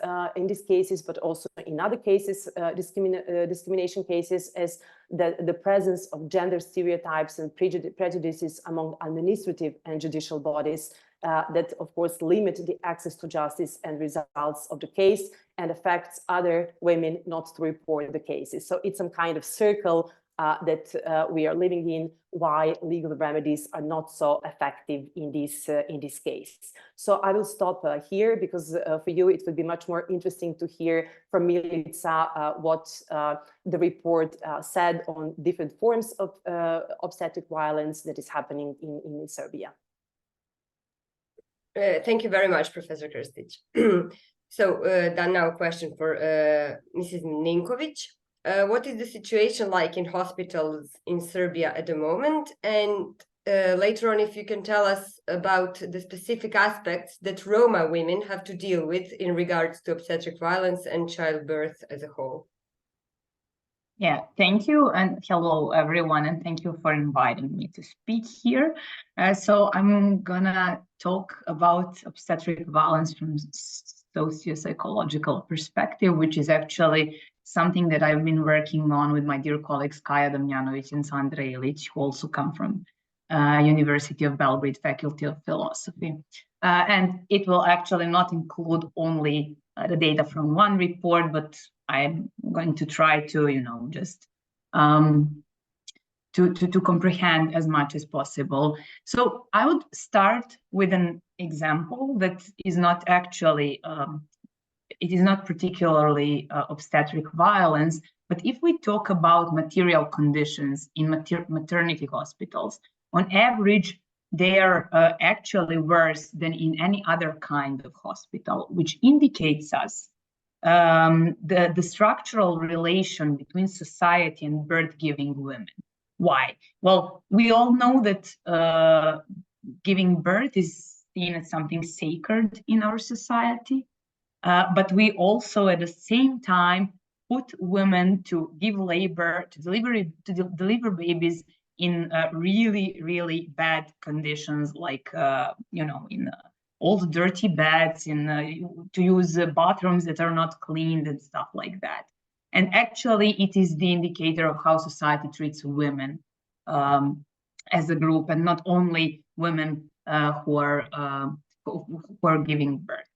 cases, but also in other cases, discrimination cases, is the presence of gender stereotypes and prejudices among administrative and judicial bodies that, of course, limit the access to justice and results of the case and affects other women not to report the cases. So it's some kind of circle that we are living in, why legal remedies are not so effective in this case. So I will stop here, because for you it would be much more interesting to hear from Milica what the report said on different forms of obstetric violence that is happening in Serbia. Thank you very much, Professor Krstić. So then now a question for Mrs. Ninković. What is the situation like in hospitals in Serbia at the moment? And later on, if you can tell us about the specific aspects that Roma women have to deal with in regards to obstetric violence and childbirth as a whole. Yeah, thank you, and hello everyone, and thank you for inviting me to speak here. So I'm gonna talk about obstetric violence from socio-psychological perspective, which is actually something that I've been working on with my dear colleagues Kaja Damjanović and Sandra Ilić, who also come from University of Belgrade Faculty of Philosophy. And it will actually not include only the data from one report, but I'm going to try to, just to comprehend as much as possible. So I would start with an example that is not actually, it is not particularly obstetric violence, but if we talk about material conditions in maternity hospitals, on average, they are actually worse than in any other kind of hospital, which indicates us the structural relation between society and birth-giving women. Why? Well, we all know that giving birth is seen as something sacred in our society, but we also at the same time put women to give labor, to deliver babies in really, really bad conditions, like, in all the dirty beds, to use bathrooms that are not cleaned and stuff like that. And actually, it is the indicator of how society treats women as a group, and not only women who are giving birth.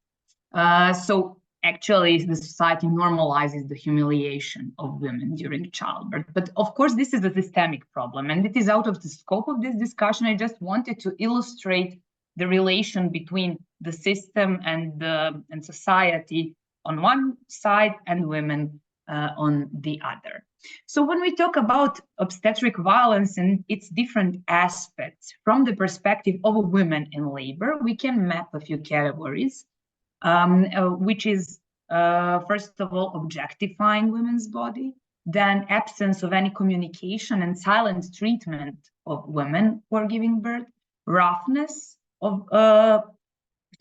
So actually, the society normalizes the humiliation of women during childbirth. But of course, this is a systemic problem, and it is out of the scope of this discussion. I just wanted to illustrate the relation between the system and society on one side and women on the other. So when we talk about obstetric violence and its different aspects from the perspective of women in labor, we can map a few categories. Which is, first of all, objectifying women's body, then absence of any communication and silent treatment of women who are giving birth, roughness of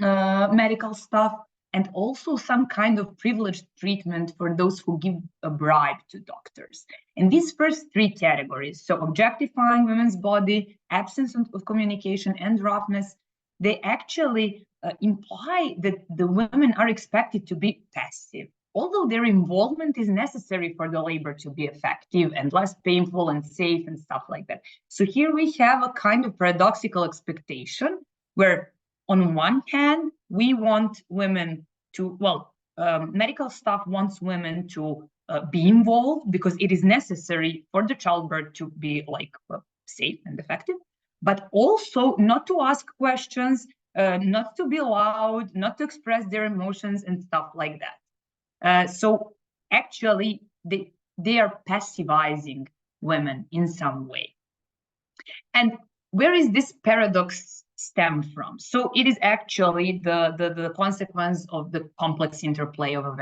medical staff, and also some kind of privileged treatment for those who give a bribe to doctors. And these first three categories, so objectifying women's body, absence of communication, and roughness, they actually imply that the women are expected to be passive, although their involvement is necessary for the labor to be effective and less painful and safe and stuff like that. So here we have a kind of paradoxical expectation where on one hand, we want women to, medical staff wants women to be involved because it is necessary for the childbirth to be safe and effective, but also not to ask questions, not to be loud, not to express their emotions and stuff like that. So actually, they are passivizing women in some way. And where is this paradox stem from? So it is actually the consequence of the complex interplay of a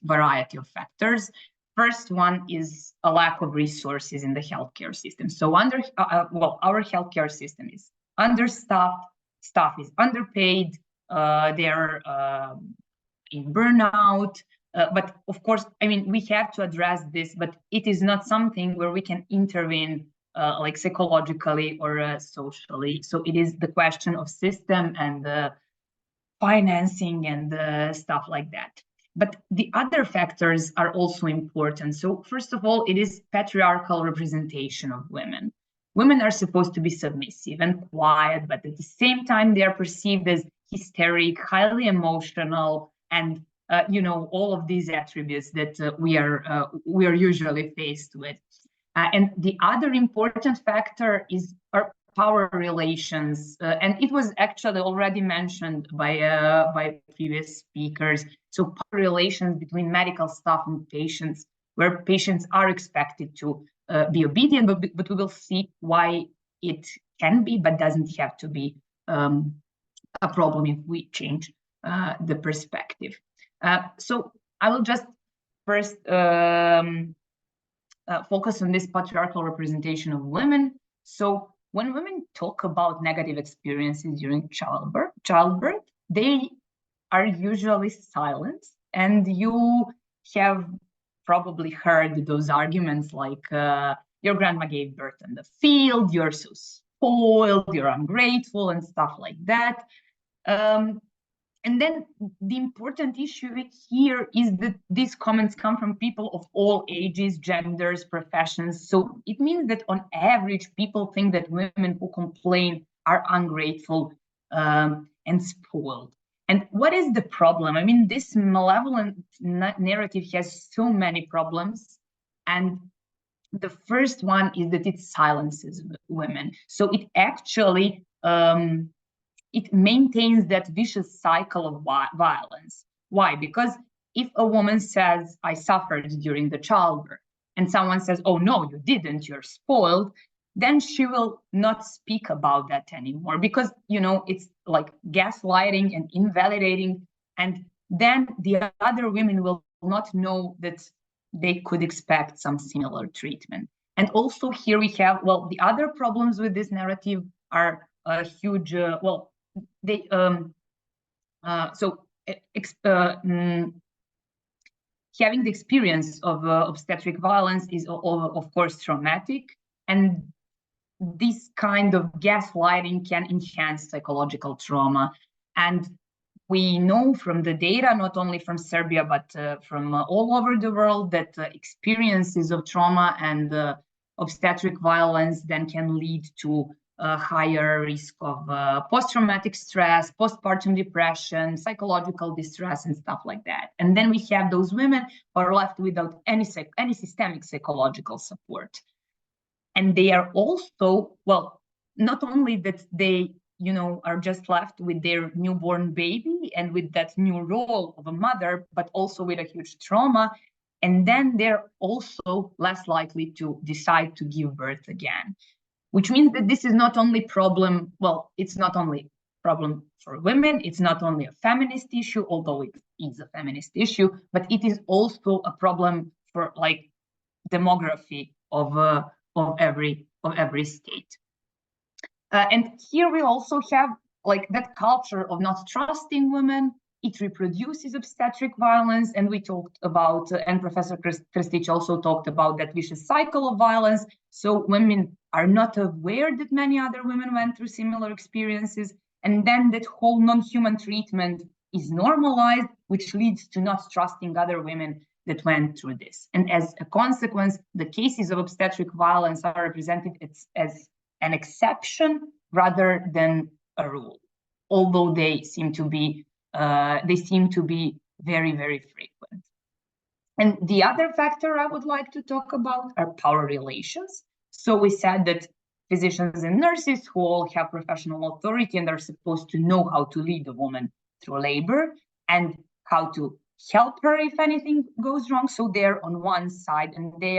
variety of factors. First one is a lack of resources in the healthcare system. So our healthcare system is understaffed, staff is underpaid, they're in burnout. But of course, we have to address this, but it is not something where we can intervene like psychologically or socially. So it is the question of system and financing and stuff like that. But the other factors are also important. So first of all, it is patriarchal representation of women. Women are supposed to be submissive and quiet, but at the same time, they are perceived as hysteric, highly emotional, and all of these attributes that we are usually faced with. And the other important factor is our power relations, and it was actually already mentioned by previous speakers. So power relations between medical staff and patients, where patients are expected to be obedient, but we will see why it can be, but doesn't have to be a problem if we change the perspective. So I will just first focus on this patriarchal representation of women. So when women talk about negative experiences during childbirth, they are usually silenced, and you have probably heard those arguments like your grandma gave birth in the field, you're so spoiled, you're ungrateful, and stuff like that. And then the important issue here is that these comments come from people of all ages, genders, professions. So it means that on average, people think that women who complain are ungrateful and spoiled. And what is the problem? I mean, this malevolent narrative has so many problems. And the first one is that it silences women. So it actually it maintains that vicious cycle of violence. Why? Because if a woman says, I suffered during the childbirth, and someone says, oh, no, you didn't, you're spoiled, then she will not speak about that anymore, because, it's like gaslighting and invalidating. And then the other women will not know that they could expect some similar treatment. And also here we have, the other problems with this narrative are a huge, they having the experience of obstetric violence is of course traumatic, and this kind of gaslighting can enhance psychological trauma. And we know from the data, not only from Serbia but from all over the world, that experiences of trauma and obstetric violence then can lead to a higher risk of post-traumatic stress, postpartum depression, psychological distress, and stuff like that. And then we have those women who are left without any systemic psychological support. And they are also, not only that they, are just left with their newborn baby and with that new role of a mother, but also with a huge trauma. And then they're also less likely to decide to give birth again. Which means that this is not only problem, it's not only problem for women, it's not only a feminist issue, although it is a feminist issue, but it is also a problem for demography of every state. And here we also have that culture of not trusting women. It reproduces obstetric violence, and we talked about, and Professor Krstić also talked about that vicious cycle of violence. So women are not aware that many other women went through similar experiences, and then that whole non-human treatment is normalized, which leads to not trusting other women that went through this. And as a consequence, the cases of obstetric violence are represented as an exception rather than a rule, although they seem to be very, very frequent. And the other factor I would like to talk about are power relations. So we said that physicians and nurses who all have professional authority and are supposed to know how to lead a woman through labor and how to help her if anything goes wrong. So they're on one side, and they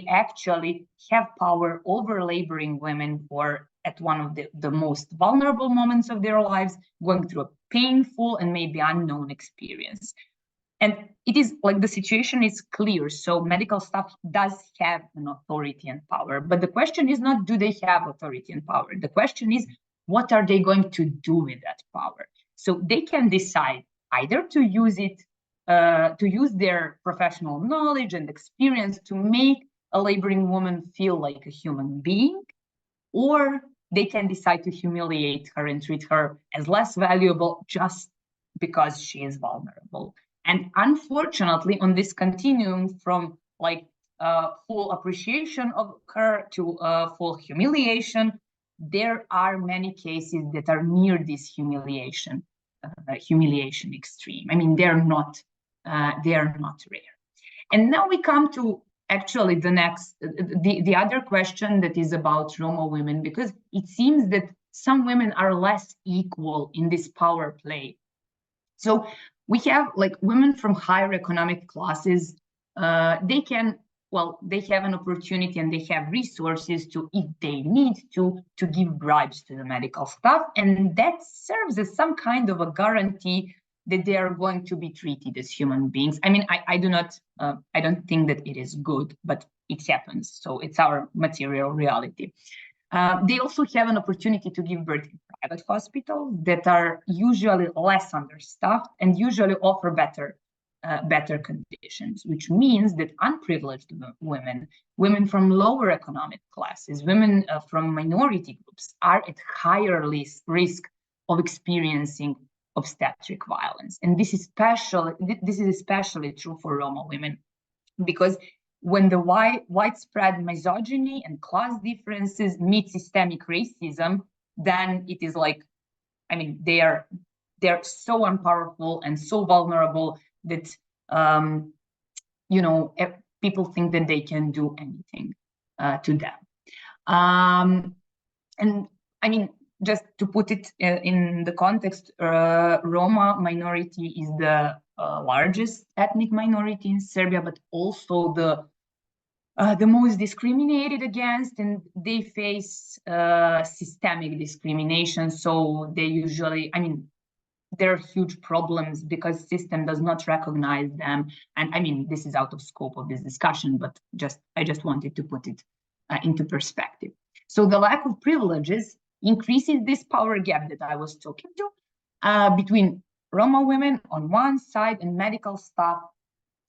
actually have power over laboring women who are at one of the most vulnerable moments of their lives, going through a painful and maybe unknown experience. And it is the situation is clear. So medical staff does have an authority and power, but the question is not, do they have authority and power? The question is, what are they going to do with that power? So they can decide either to use it, to use their professional knowledge and experience to make a laboring woman feel like a human being, or they can decide to humiliate her and treat her as less valuable just because she is vulnerable. And unfortunately, on this continuum from like full appreciation of her to full humiliation, there are many cases that are near this humiliation extreme. I mean, they are not rare. And now we come to actually the other question that is about Roma women, because it seems that some women are less equal in this power play. So we have like women from higher economic classes, they have an opportunity and they have resources to, if they need to give bribes to the medical staff, and that serves as some kind of a guarantee that they are going to be treated as human beings. I mean, I don't think that it is good, but it happens. So it's our material reality. They also have an opportunity to give birth in private hospitals that are usually less understaffed and usually offer better conditions, which means that unprivileged women from lower economic classes, women from minority groups are at higher risk of experiencing obstetric violence. And this is especially true for Roma women, because when the widespread misogyny and class differences meet systemic racism, then it is like, I mean, they're so unpowerful and so vulnerable that people think that they can do anything to them. And I mean, just to put it in the context, Roma minority is the largest ethnic minority in Serbia, but also the most discriminated against, and they face systemic discrimination. So they usually, I mean, there are huge problems because system does not recognize them. And I mean, this is out of scope of this discussion, but I just wanted to put it into perspective. So the lack of privileges increases this power gap that I was talking to between Roma women on one side and medical staff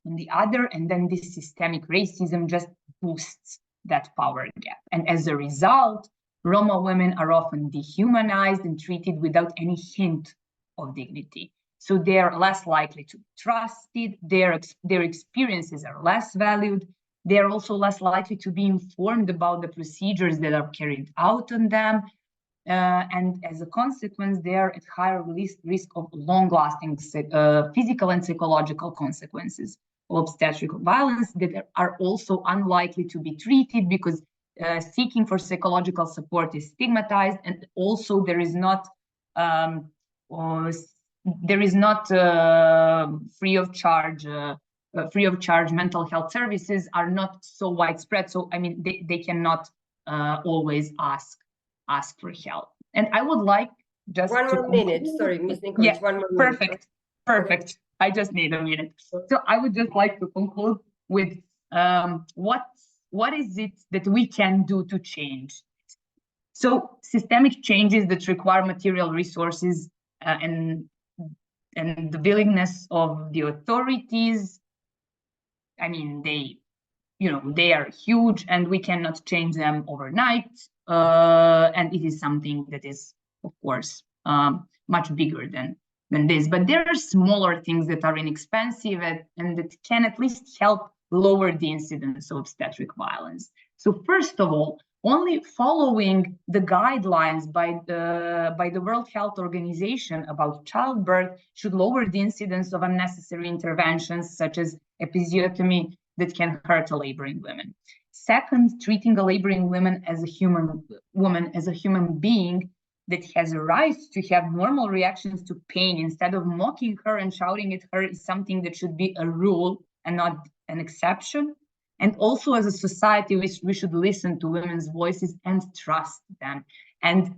on the other, and then this systemic racism just boosts that power gap. And as a result, Roma women are often dehumanized and treated without any hint of dignity. So they are less likely to be trusted, their experiences are less valued, they are also less likely to be informed about the procedures that are carried out on them. And as a consequence, they are at higher risk of long-lasting physical and psychological consequences of obstetric violence that are also unlikely to be treated because seeking for psychological support is stigmatized, and also there is not free of charge mental health services are not so widespread. So I mean, they cannot always ask for help. And I would like just one more minute. Sorry, Ms. Ninković, yeah, one more minute. Perfect. I just need a minute. So I would just like to conclude with what is it that we can do to change? So systemic changes that require material resources and the willingness of the authorities. I mean, they are huge and we cannot change them overnight. And it is something that is, of course, much bigger than this. But there are smaller things that are inexpensive and that can at least help lower the incidence of obstetric violence. So first of all, only following the guidelines by the World Health Organization about childbirth should lower the incidence of unnecessary interventions such as episiotomy that can hurt a laboring woman. Second, treating a laboring woman as a human being that has a right to have normal reactions to pain instead of mocking her and shouting at her is something that should be a rule and not an exception. And also as a society, we should listen to women's voices and trust them and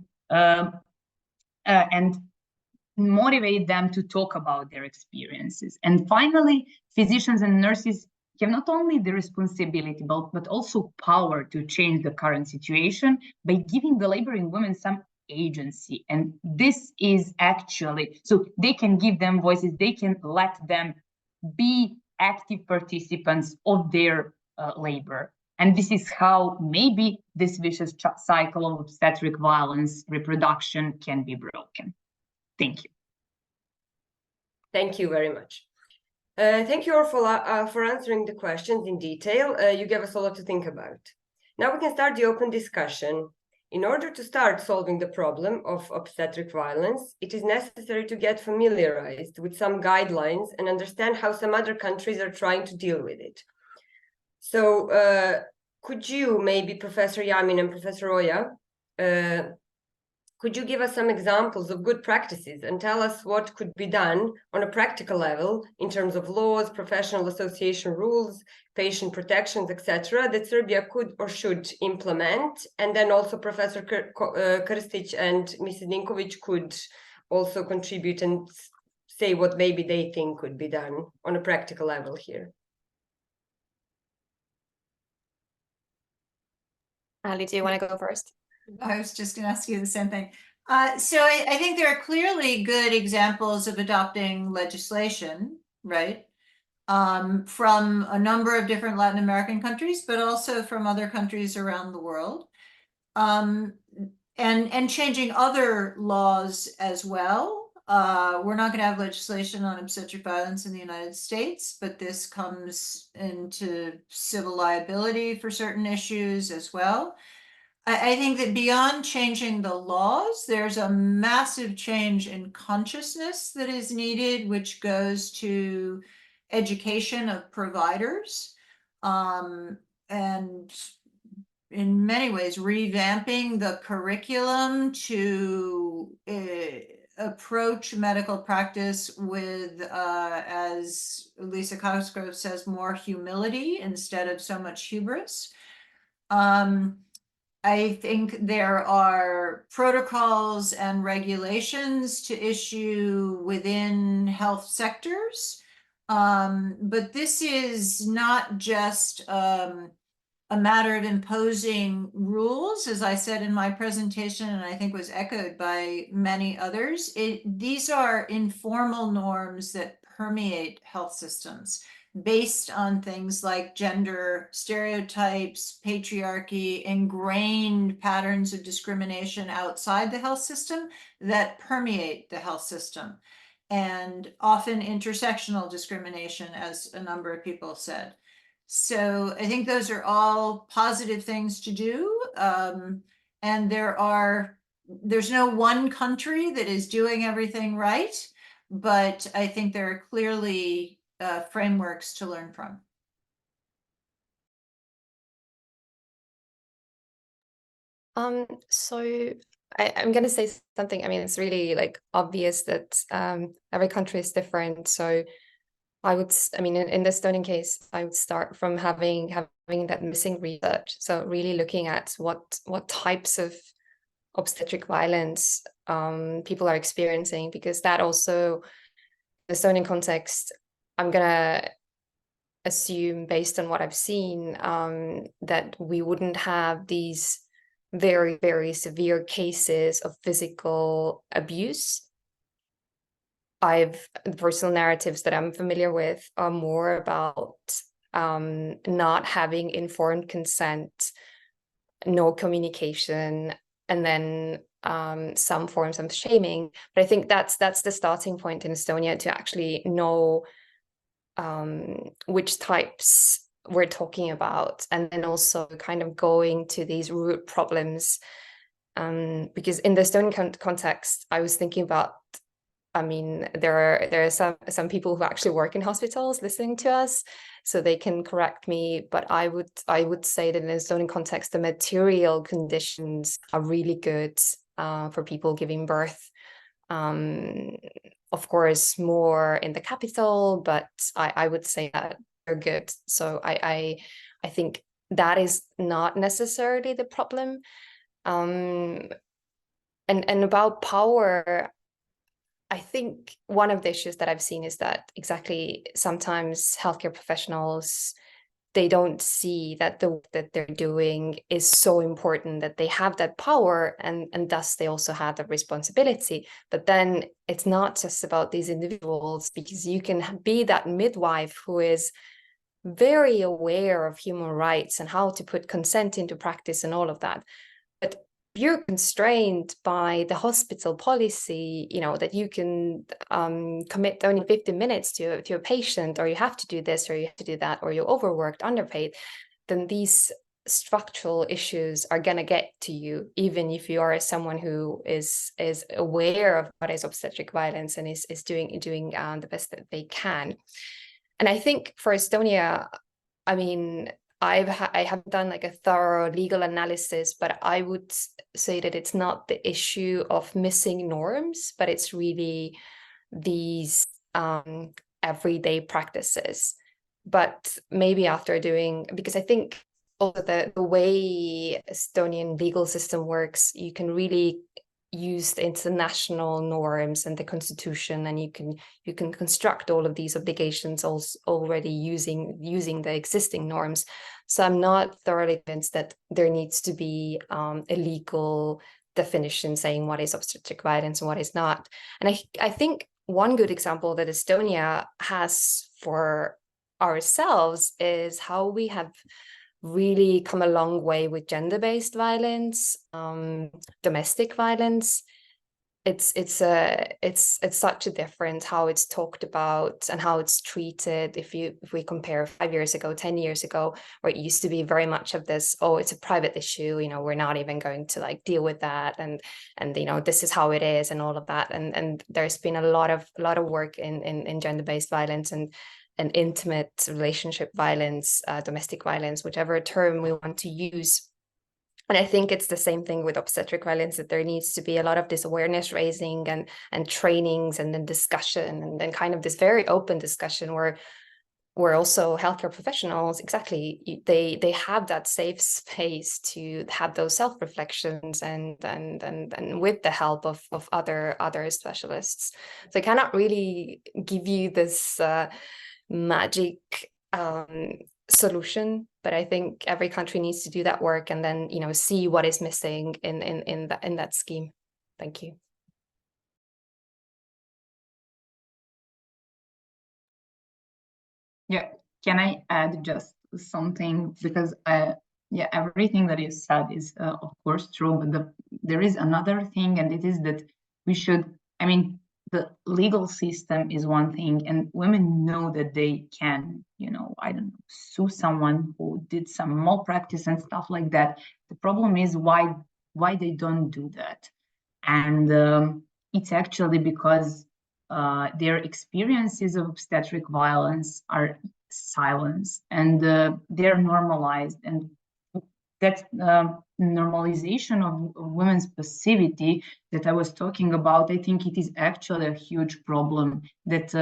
motivate them to talk about their experiences. And finally, physicians and nurses have not only the responsibility, but also power to change the current situation by giving the laboring women some agency. And this is actually, so they can give them voices, they can let them be active participants of their labor. And this is how maybe this vicious cycle of obstetric violence reproduction can be broken. Thank you. Thank you very much. Thank you all for answering the questions in detail. You gave us a lot to think about. Now we can start the open discussion. In order to start solving the problem of obstetric violence, it is necessary to get familiarized with some guidelines and understand how some other countries are trying to deal with it. So could you, maybe Professor Yamin and Professor Oya, could you give us some examples of good practices and tell us what could be done on a practical level in terms of laws, professional association rules, patient protections, etc., that Serbia could or should implement? And then also Professor Krstić and Mrs. Ninković could also contribute and say what maybe they think could be done on a practical level here. Ali, do you want to go first? I was just going to ask you the same thing. So I think there are clearly good examples of adopting legislation, right? From a number of different Latin American countries, but also from other countries around the world. And changing other laws as well. We're not going to have legislation on obstetric violence in the United States, but this comes into civil liability for certain issues as well. I think that beyond changing the laws, there's a massive change in consciousness that is needed, which goes to education of providers, and in many ways revamping the curriculum to approach medical practice with, as Lisa Cosgrove says, more humility instead of so much hubris. I think there are protocols and regulations to issue within health sectors, but this is not just a matter of imposing rules, as I said in my presentation, and I think was echoed by many others. These are informal norms that permeate health systems, based on things like gender stereotypes, patriarchy, ingrained patterns of discrimination outside the health system that permeate the health system, and often intersectional discrimination, as a number of people said. So I think those are all positive things to do. And there's no one country that is doing everything right, but I think there are clearly frameworks to learn from. So I'm going to say something. I mean, it's really like obvious that every country is different. So I mean, in the Estonian case, I would start from having that missing research. So really looking at what types of obstetric violence people are experiencing, because that also, the Estonian context, I'm gonna assume based on what I've seen that we wouldn't have these very, very severe cases of physical abuse. The personal narratives that I'm familiar with are more about not having informed consent, no communication, and then some forms of shaming. But I think that's the starting point in Estonia, to actually know which types we're talking about, and then also kind of going to these root problems. Because in the Estonian context, I was thinking about, I mean, there are some people who actually work in hospitals listening to us, so they can correct me. But I would say that in the Estonian context, the material conditions are really good for people giving birth. Of course, more in the capital, but I would say that they're good. So I think that is not necessarily the problem. And about power, I think one of the issues that I've seen is that exactly sometimes healthcare professionals, they don't see that the work that they're doing is so important, that they have that power, and thus they also have the responsibility. But then it's not just about these individuals, because you can be that midwife who is very aware of human rights and how to put consent into practice and all of that. But you're constrained by the hospital policy, you know, that you can commit only 50 minutes to a patient, or you have to do this, or you have to do that, or you're overworked, underpaid. Then these structural issues are going to get to you, even if you are someone who is aware of what is obstetric violence and is doing the best that they can. And I think for Estonia, I mean, I have done like a thorough legal analysis, but I would say that it's not the issue of missing norms, but it's really these everyday practices. But maybe after doing, because I think also the way Estonian legal system works, you can really use the international norms and the constitution, and you can construct all of these obligations also already using the existing norms. So I'm not thoroughly convinced that there needs to be a legal definition saying what is obstetric violence and what is not. And I think one good example that Estonia has for ourselves is how we have really come a long way with gender-based violence, domestic violence. It's such a difference how it's talked about and how it's treated. If we compare 5 years ago, 10 years ago, where it used to be very much of this, oh, it's a private issue, you know, we're not even going to like deal with that, and you know, this is how it is, and all of that. And there's been a lot of work in gender-based violence and intimate relationship violence, domestic violence, whichever term we want to use. And I think it's the same thing with obstetric violence, that there needs to be a lot of this awareness raising and trainings, and then discussion, and then kind of this very open discussion where also healthcare professionals, exactly, they have that safe space to have those self-reflections and with the help of other specialists. So I cannot really give you this magic solution, but I think every country needs to do that work and then, you know, see what is missing in that scheme. Thank you. Yeah, can I add just something? Because yeah, everything that you said is of course true, but there is another thing, and it is that we should, I mean, the legal system is one thing, and women know that they can, you know, I don't know, sue someone who did some malpractice and stuff like that. The problem is why they don't do that. And it's actually because their experiences of obstetric violence are silenced, and they're normalized, and that normalization of women's passivity that I was talking about, I think it is actually a huge problem. That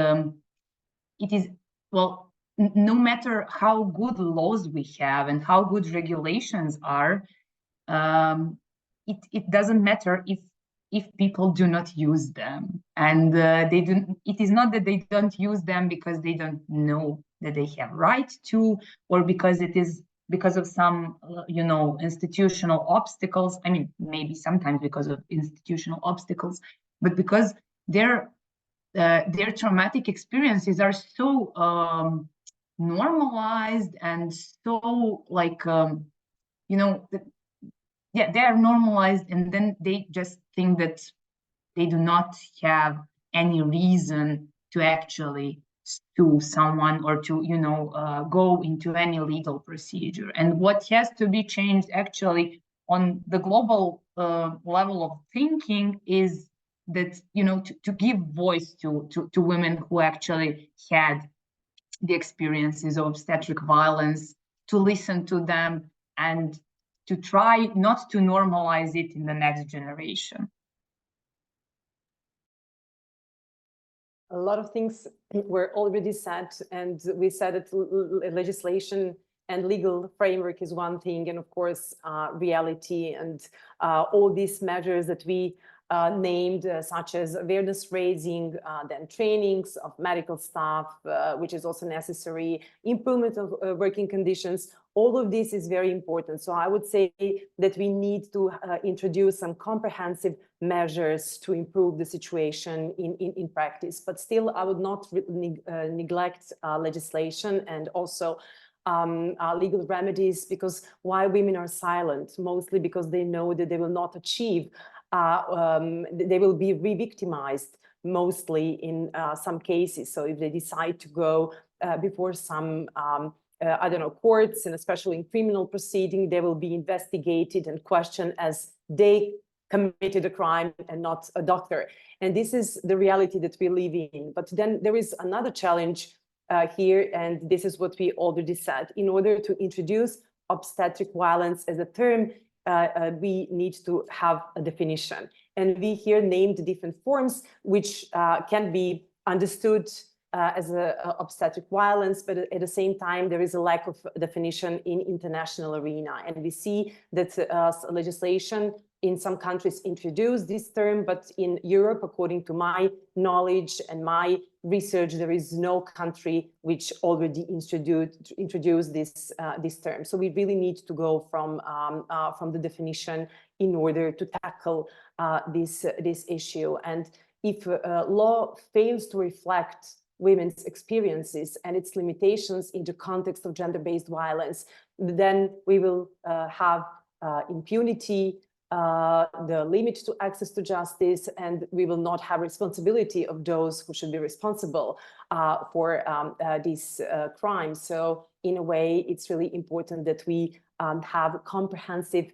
it is, well, no matter how good laws we have and how good regulations are, it doesn't matter if people do not use them, and they don't. It is not that they don't use them because they don't know that they have right to, or because it is because of some, you know, institutional obstacles. I mean, maybe sometimes because of institutional obstacles, but because their traumatic experiences are so normalized and so like, you know, yeah, they are normalized, and then they just think that they do not have any reason to actually sue someone or to, you know, go into any legal procedure. And what has to be changed actually on the global level of thinking is that, you know, to give voice to women who actually had the experiences of obstetric violence, to listen to them and to try not to normalize it in the next generation. A lot of things were already said, and we said that legislation and legal framework is one thing, and of course reality and all these measures that we named, such as awareness raising, then trainings of medical staff, which is also necessary, improvement of working conditions. all of this is very important. So I would say that we need to introduce some comprehensive measures to improve the situation in practice. But still, I would not neglect legislation and also legal remedies, because why women are silent? Mostly because they know that they will not achieve, they will be re-victimized mostly in some cases. So if they decide to go before some I don't know, courts, and especially in criminal proceeding, they will be investigated and questioned as they committed a crime and not a doctor. And this is the reality that we live in. But then there is another challenge here, and this is what we already said. In order to introduce obstetric violence as a term, we need to have a definition. And we here named different forms which can be understood as obstetric violence, but at the same time, there is a lack of definition in international arena. And we see that legislation in some countries introduce this term, but in Europe, according to my knowledge and my research, there is no country which already introduced this term. So we really need to go from the definition in order to tackle this issue. And if law fails to reflect women's experiences and its limitations in the context of gender-based violence, then we will have impunity, the limit to access to justice, and we will not have responsibility of those who should be responsible for these crimes. So in a way, it's really important that we have comprehensive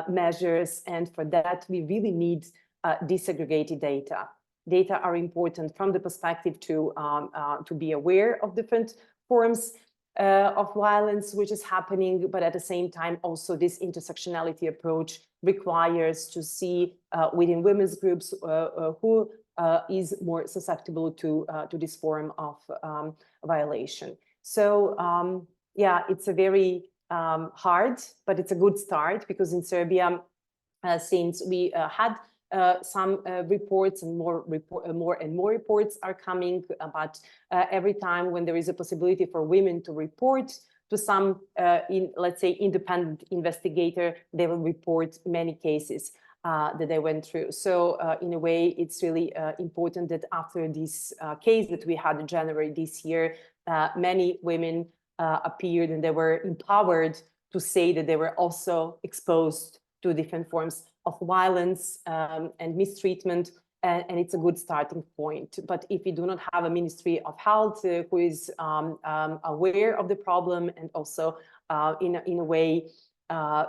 measures, and for that, we really need disaggregated data. Data are important from the perspective to be aware of different forms of violence which is happening, but at the same time also this intersectionality approach requires to see within women's groups who is more susceptible to this form of violation. So yeah, it's a very hard, but it's a good start, because in Serbia, since we had some reports and more and more reports are coming, but every time when there is a possibility for women to report to some, let's say, independent investigator, they will report many cases that they went through. So in a way, it's really important that after this case that we had in January this year, many women appeared and they were empowered to say that they were also exposed to different forms of violence and mistreatment, and it's a good starting point. But if we do not have a Ministry of Health who is aware of the problem and also in a way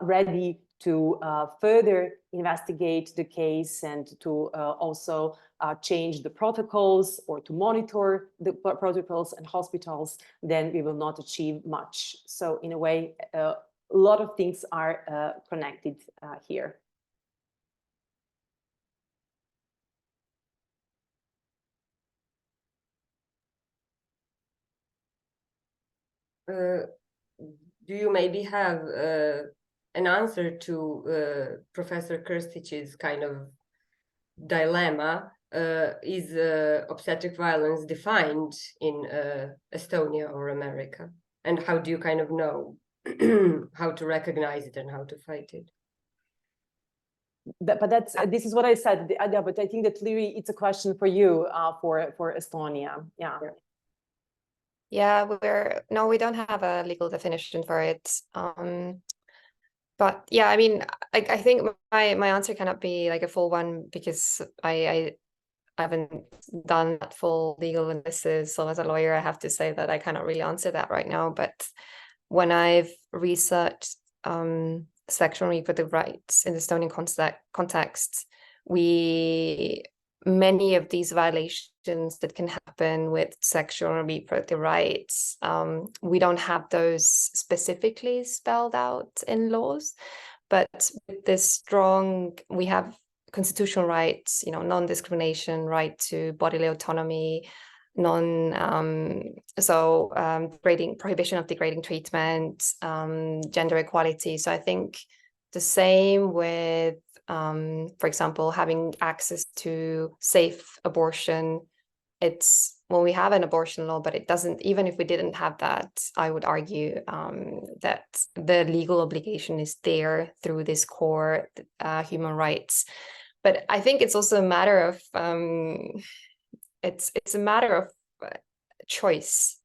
ready to further investigate the case and to also change the protocols or to monitor the protocols and hospitals, then we will not achieve much. So in a way, a lot of things are connected here. Do you maybe have an answer to Professor Krstić's kind of dilemma? Is obstetric violence defined in Estonia or America? And how do you kind of know how to recognize it and how to fight it? But that's this is what I said. Yeah, but I think that Liiri, it's a question for you for Estonia. Yeah. Yeah, we don't have a legal definition for it. But yeah, I mean, I think my answer cannot be like a full one, because I haven't done that full legal analysis. So as a lawyer, I have to say that I cannot really answer that right now. But when I've researched sexual and reproductive rights in the Estonian context, many of these violations that can happen with sexual and reproductive rights, we don't have those specifically spelled out in laws, but with this we have constitutional rights, non-discrimination, right to bodily autonomy, prohibition of degrading treatment, gender equality. So I think the same with for example, having access to safe abortion, it's well, we have an abortion law, but it doesn't, even if we didn't have that, I would argue that the legal obligation is there through this core human rights. But I think it's also a matter of, it's a matter of choice.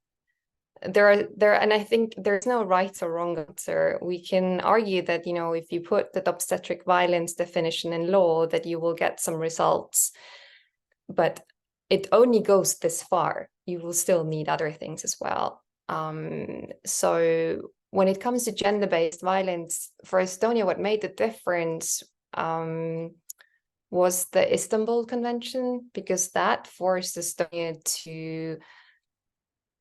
And I think there's no right or wrong answer. We can argue that, you know, if you put the obstetric violence definition in law, that you will get some results, but it only goes this far. You will still need other things as well. So when it comes to gender-based violence, for Estonia, what made the difference was the Istanbul Convention, because that forced Estonia to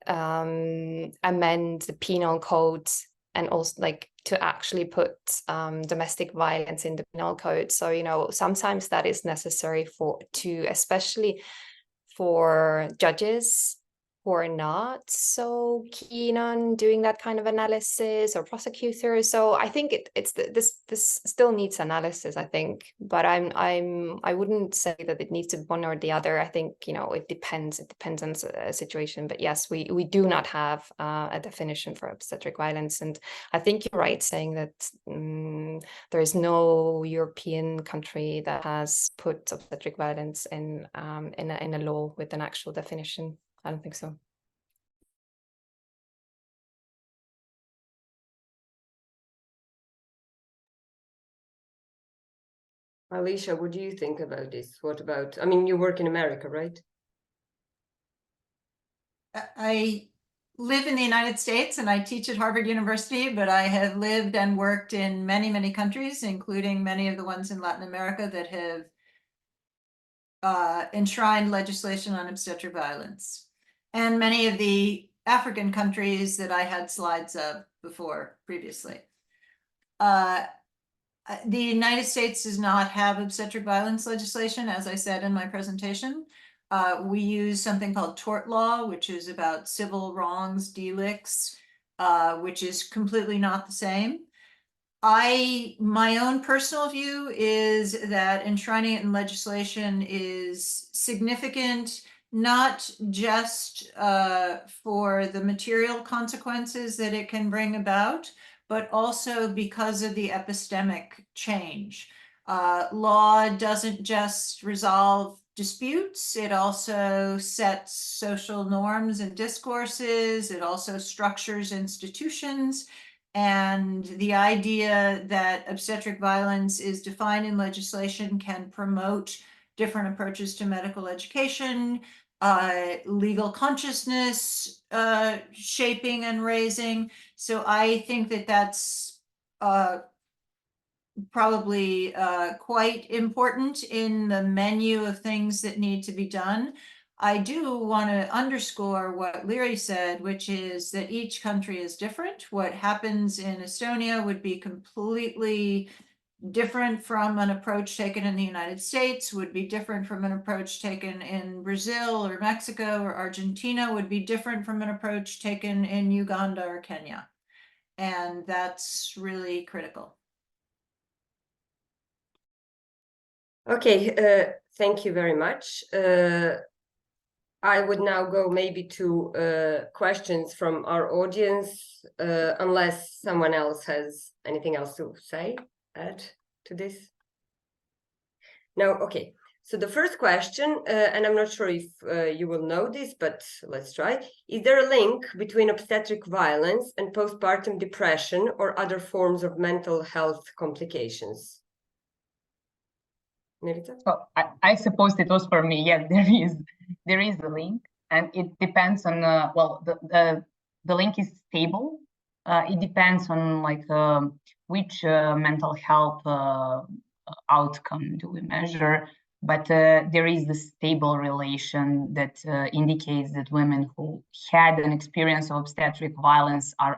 amend the penal code and also like to actually put domestic violence in the penal code. So, you know, sometimes that is necessary especially for judges who are not so keen on doing that kind of analysis, or prosecutors. So I think this still needs analysis, I think, but I wouldn't say that it needs to be one or the other. I think, you know, it depends on the situation. But yes, we do not have a definition for obstetric violence, and I think you're right saying that there is no European country that has put obstetric violence in a law with an actual definition. I don't think so. Alicia, what do you think about this? What about, I mean, you work in America, right? I live in the United States and I teach at Harvard University, but I have lived and worked in many, many countries, including many of the ones in Latin America that have enshrined legislation on obstetric violence, and many of the African countries that I had slides of before previously. The United States does not have obstetric violence legislation, as I said in my presentation. We use something called tort law, which is about civil wrongs, delicts, which is completely not the same. My own personal view is that enshrining it in legislation is significant, not just for the material consequences that it can bring about, but also because of the epistemic change. Law doesn't just resolve disputes, it also sets social norms and discourses, it also structures institutions. And the idea that obstetric violence is defined in legislation can promote different approaches to medical education, legal consciousness shaping and raising. So I think that that's probably quite important in the menu of things that need to be done. I do want to underscore what Liiri said, which is that each country is different. What happens in Estonia would be completely different from an approach taken in the United States, would be different from an approach taken in Brazil or Mexico or Argentina, would be different from an approach taken in Uganda or Kenya. And that's really critical. Okay, thank you very much. I would now go maybe to questions from our audience, unless someone else has anything else to say, add to this. No, okay. So the first question, and I'm not sure if you will know this, but let's try. Is there a link between obstetric violence and postpartum depression or other forms of mental health complications? Milica? Well, I suppose it was for me. Yeah, there is a link, and it depends on well, the link is stable. It depends on like which mental health outcome do we measure, but there is the stable relation that indicates that women who had an experience of obstetric violence are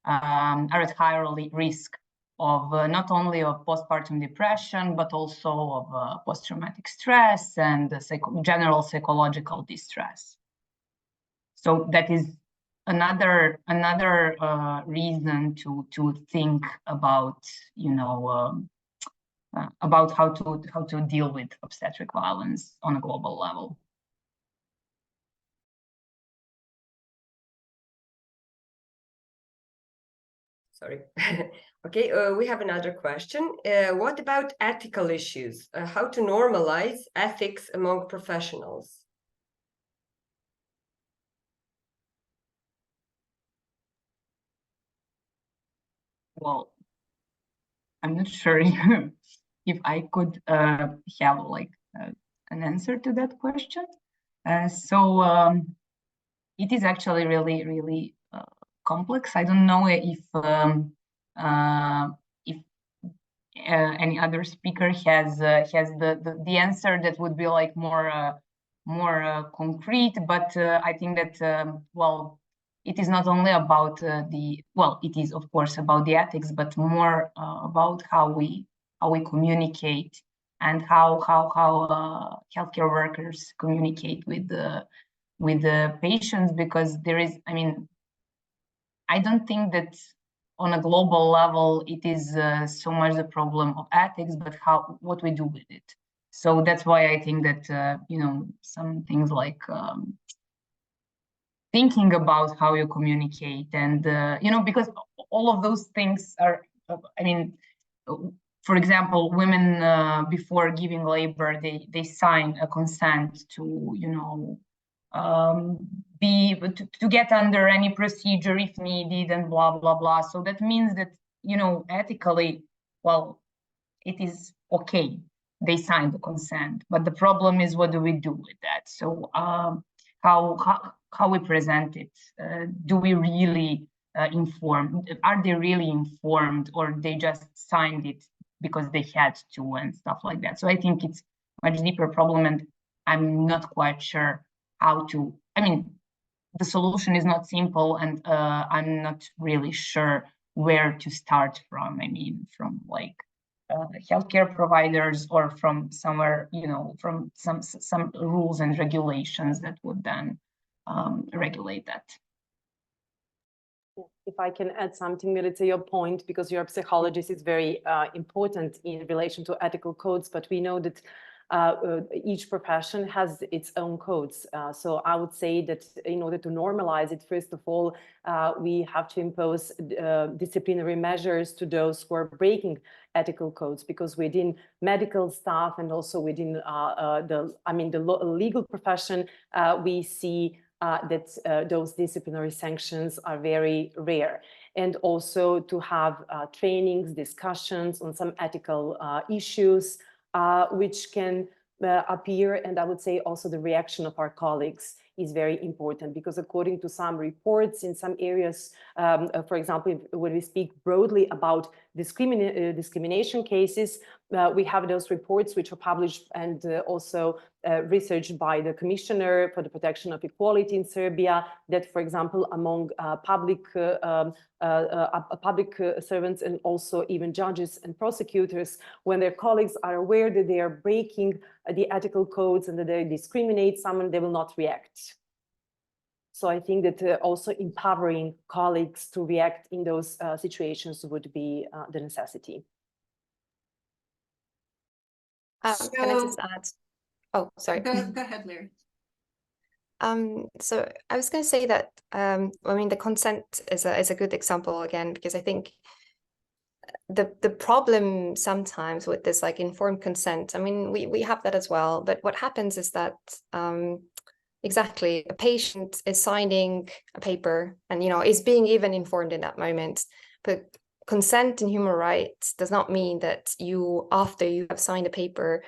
at higher risk of not only of postpartum depression, but also of post-traumatic stress and general psychological distress. So that is another reason to think about, you know, about how to deal with obstetric violence on a global level. Sorry. Okay, we have another question. What about ethical issues? How to normalize ethics among professionals? Well, I'm not sure if I could have like an answer to that question. It is actually really, really complex. I don't know if any other speaker has the answer that would be like more concrete. But I think that well, it is not only about it is of course about the ethics, but more about how we communicate and how healthcare workers communicate with the patients, because there is, I mean, I don't think that on a global level it is so much the problem of ethics, but what we do with it. So that's why I think that you know, some things like thinking about how you communicate and you know, because all of those things are, I mean, for example, women before giving labor, they sign a consent to, you know, to get under any procedure if needed and blah blah blah. So that means that, you know, ethically, well, it is okay, they signed the consent, but the problem is, what do we do with that? So how we present it, do we really inform, are they really informed, or they just signed it because they had to and stuff like that? So I think it's a much deeper problem, and I'm not quite sure how to, I mean, the solution is not simple, and I'm not really sure where to start from. I mean, from like healthcare providers, or from somewhere, you know, from some rules and regulations that would then regulate that. If I can add something, Milica, your point, because you're a psychologist, is very important in relation to ethical codes, but we know that each profession has its own codes. So I would say that in order to normalize it, first of all, we have to impose disciplinary measures to those who are breaking ethical codes, because within medical staff and also within the legal profession, we see that those disciplinary sanctions are very rare. And also to have trainings, discussions on some ethical issues, which can appear, and I would say also the reaction of our colleagues is very important, because according to some reports in some areas, for example, when we speak broadly about discrimination cases, we have those reports which are published and also researched by the Commissioner for the Protection of Equality in Serbia, that, for example, among public servants and also even judges and prosecutors, when their colleagues are aware that they are breaking the ethical codes and that they discriminate someone, they will not react. So I think that also empowering colleagues to react in those situations would be the necessity. Can I just add? Oh, sorry. Go ahead, Liiri. So I was going to say that I mean, the consent is a good example again, because I think the problem sometimes with this, like, informed consent, I mean, we have that as well, but what happens is that exactly, a patient is signing a paper and, you know, is being even informed in that moment, but consent in human rights does not mean that you, after you have signed a paper,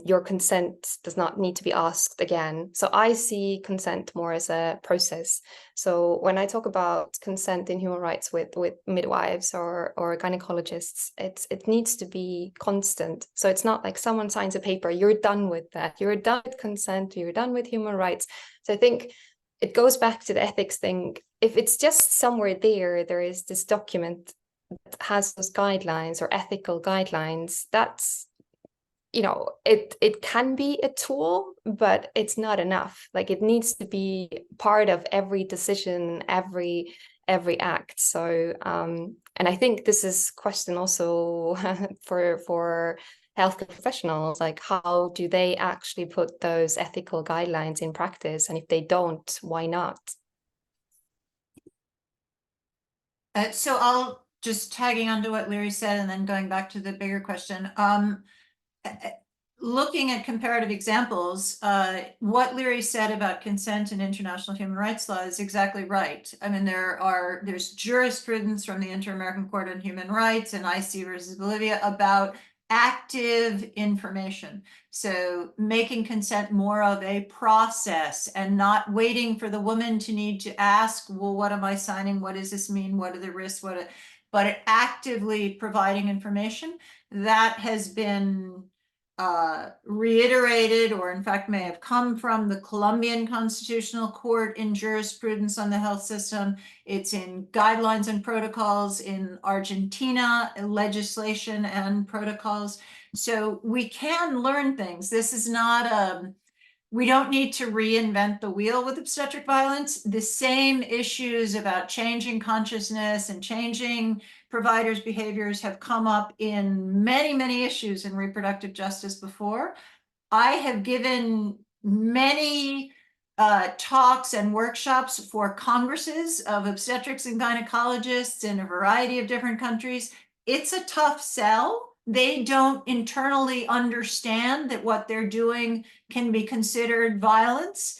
your consent does not need to be asked again. So I see consent more as a process. So when I talk about consent in human rights with midwives or gynecologists, it needs to be constant. So it's not like someone signs a paper, you're done with that, you're done with consent, you're done with human rights. So I think it goes back to the ethics thing. If it's just somewhere there is this document that has those guidelines or ethical guidelines, that's, you know, it can be a tool, but it's not enough. Like, it needs to be part of every decision, every act. So and I think this is a question also for healthcare professionals, like, how do they actually put those ethical guidelines in practice? And if they don't, why not? So I'll just tagging onto what Liiri said and then going back to the bigger question. Looking at comparative examples, what Liiri said about consent and international human rights law is exactly right. I mean, there's jurisprudence from the Inter-American Court on Human Rights and IC versus Bolivia about active information. So making consent more of a process and not waiting for the woman to need to ask, well, what am I signing? What does this mean? What are the risks? But actively providing information that has been reiterated, or in fact may have come from the Colombian Constitutional Court in jurisprudence on the health system. It's in guidelines and protocols in Argentina, legislation and protocols. So we can learn things. This is not we don't need to reinvent the wheel with obstetric violence. The same issues about changing consciousness and changing providers' behaviors have come up in many, many issues in reproductive justice before. I have given many talks and workshops for congresses of obstetrics and gynecologists in a variety of different countries. It's a tough sell. They don't internally understand that what they're doing can be considered violence.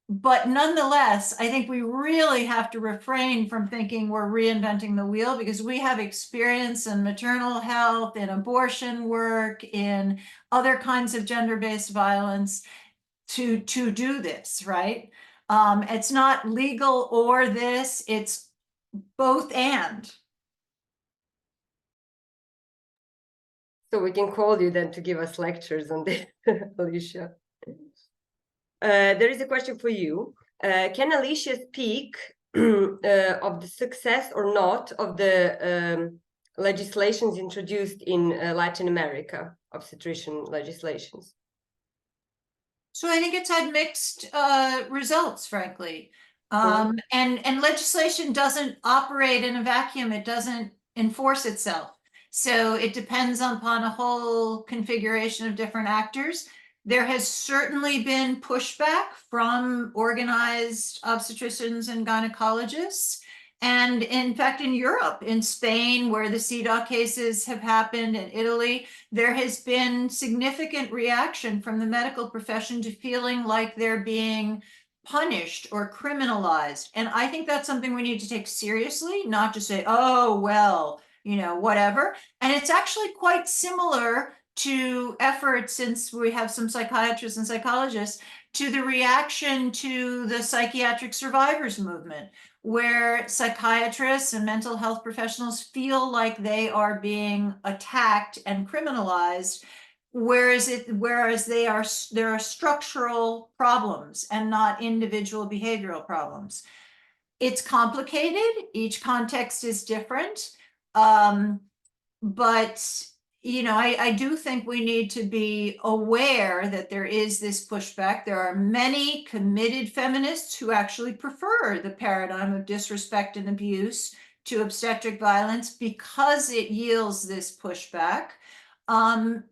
But nonetheless, I think we really have to refrain from thinking we're reinventing the wheel, because we have experience in maternal health, in abortion work, in other kinds of gender-based violence to do this, right? It's not legal or this, it's both and. So we can call you then to give us lectures on this, Alicia. There is a question for you. Can Alicia speak of the success or not of the legislations introduced in Latin America, obstetrician legislations? So I think it's had mixed results, frankly. And legislation doesn't operate in a vacuum. It doesn't enforce itself. So it depends upon a whole configuration of different actors. There has certainly been pushback from organized obstetricians and gynecologists. And in fact, in Europe, in Spain, where the CEDAW cases have happened, in Italy, there has been significant reaction from the medical profession to feeling like they're being punished or criminalized. And I think that's something we need to take seriously, not just say, oh, well, you know, whatever. And it's actually quite similar to efforts, since we have some psychiatrists and psychologists, to the reaction to the psychiatric survivors movement, where psychiatrists and mental health professionals feel like they are being attacked and criminalized, whereas there are structural problems and not individual behavioral problems. It's complicated. Each context is different. But you know, I do think we need to be aware that there is this pushback. There are many committed feminists who actually prefer the paradigm of disrespect and abuse to obstetric violence because it yields this pushback.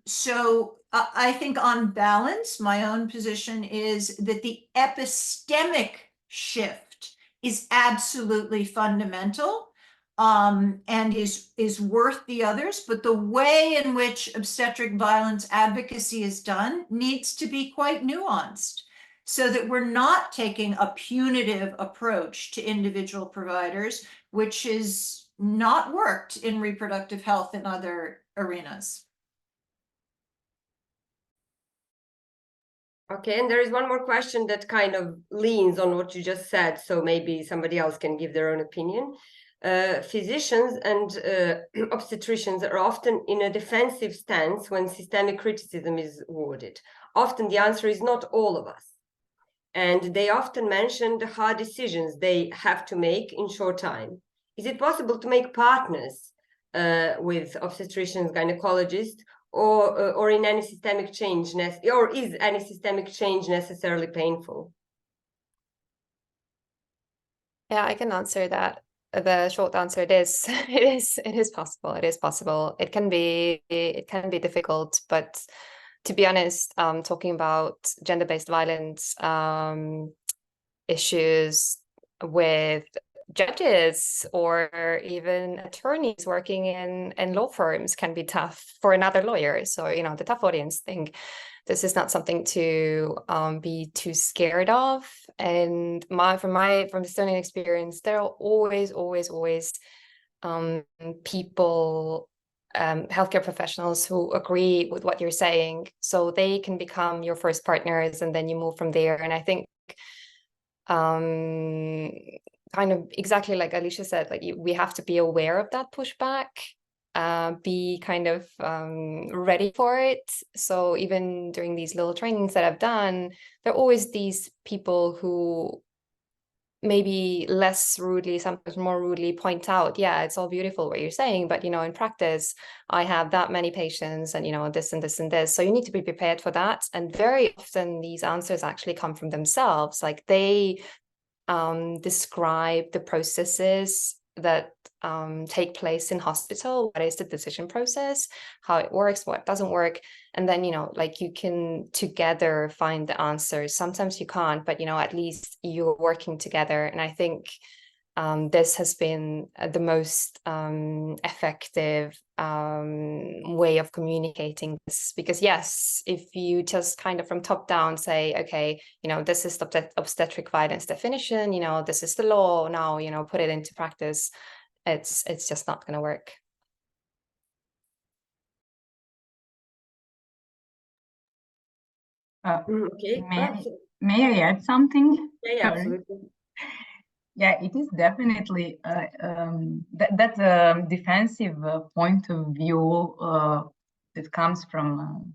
So I think on balance, my own position is that the epistemic shift is absolutely fundamental. And is worth the others, but the way in which obstetric violence advocacy is done needs to be quite nuanced, so that we're not taking a punitive approach to individual providers, which has not worked in reproductive health in other arenas. Okay, and there is one more question that kind of leans on what you just said, so maybe somebody else can give their own opinion. Physicians and obstetricians are often in a defensive stance when systemic criticism is awarded. Often the answer is not all of us. And they often mention the hard decisions they have to make in short time. Is it possible to make partners with obstetricians, gynecologists, or in any systemic change, or is any systemic change necessarily painful? Yeah, I can answer that. The short answer is it is possible. It is possible. It can be difficult, but to be honest, talking about gender-based violence issues with judges or even attorneys working in law firms can be tough for another lawyer. So, the tough audience thing, this is not something to be too scared of. And from Estonian experience, there are always people, healthcare professionals who agree with what you're saying, so they can become your first partners, and then you move from there. And I think kind of exactly like Alicia said, like we have to be aware of that pushback, be kind of ready for it. So even during these little trainings that I've done, there are always these people who maybe less rudely, sometimes more rudely point out, yeah, it's all beautiful what you're saying, but in practice I have that many patients and this and this and this. So you need to be prepared for that. And very often these answers actually come from themselves. Like they describe the processes that take place in hospital. What is the decision process, how it works, what doesn't work, and then like you can together find the answers. Sometimes you can't, but at least you're working together. And I think this has been the most effective way of communicating this, because yes, if you just kind of from top down say, okay, this is the obstetric violence definition, this is the law now, put it into practice, it's just not going to work. Okay. May I add something? Yeah, Sorry. absolutely. Yeah, it is definitely that defensive point of view that comes from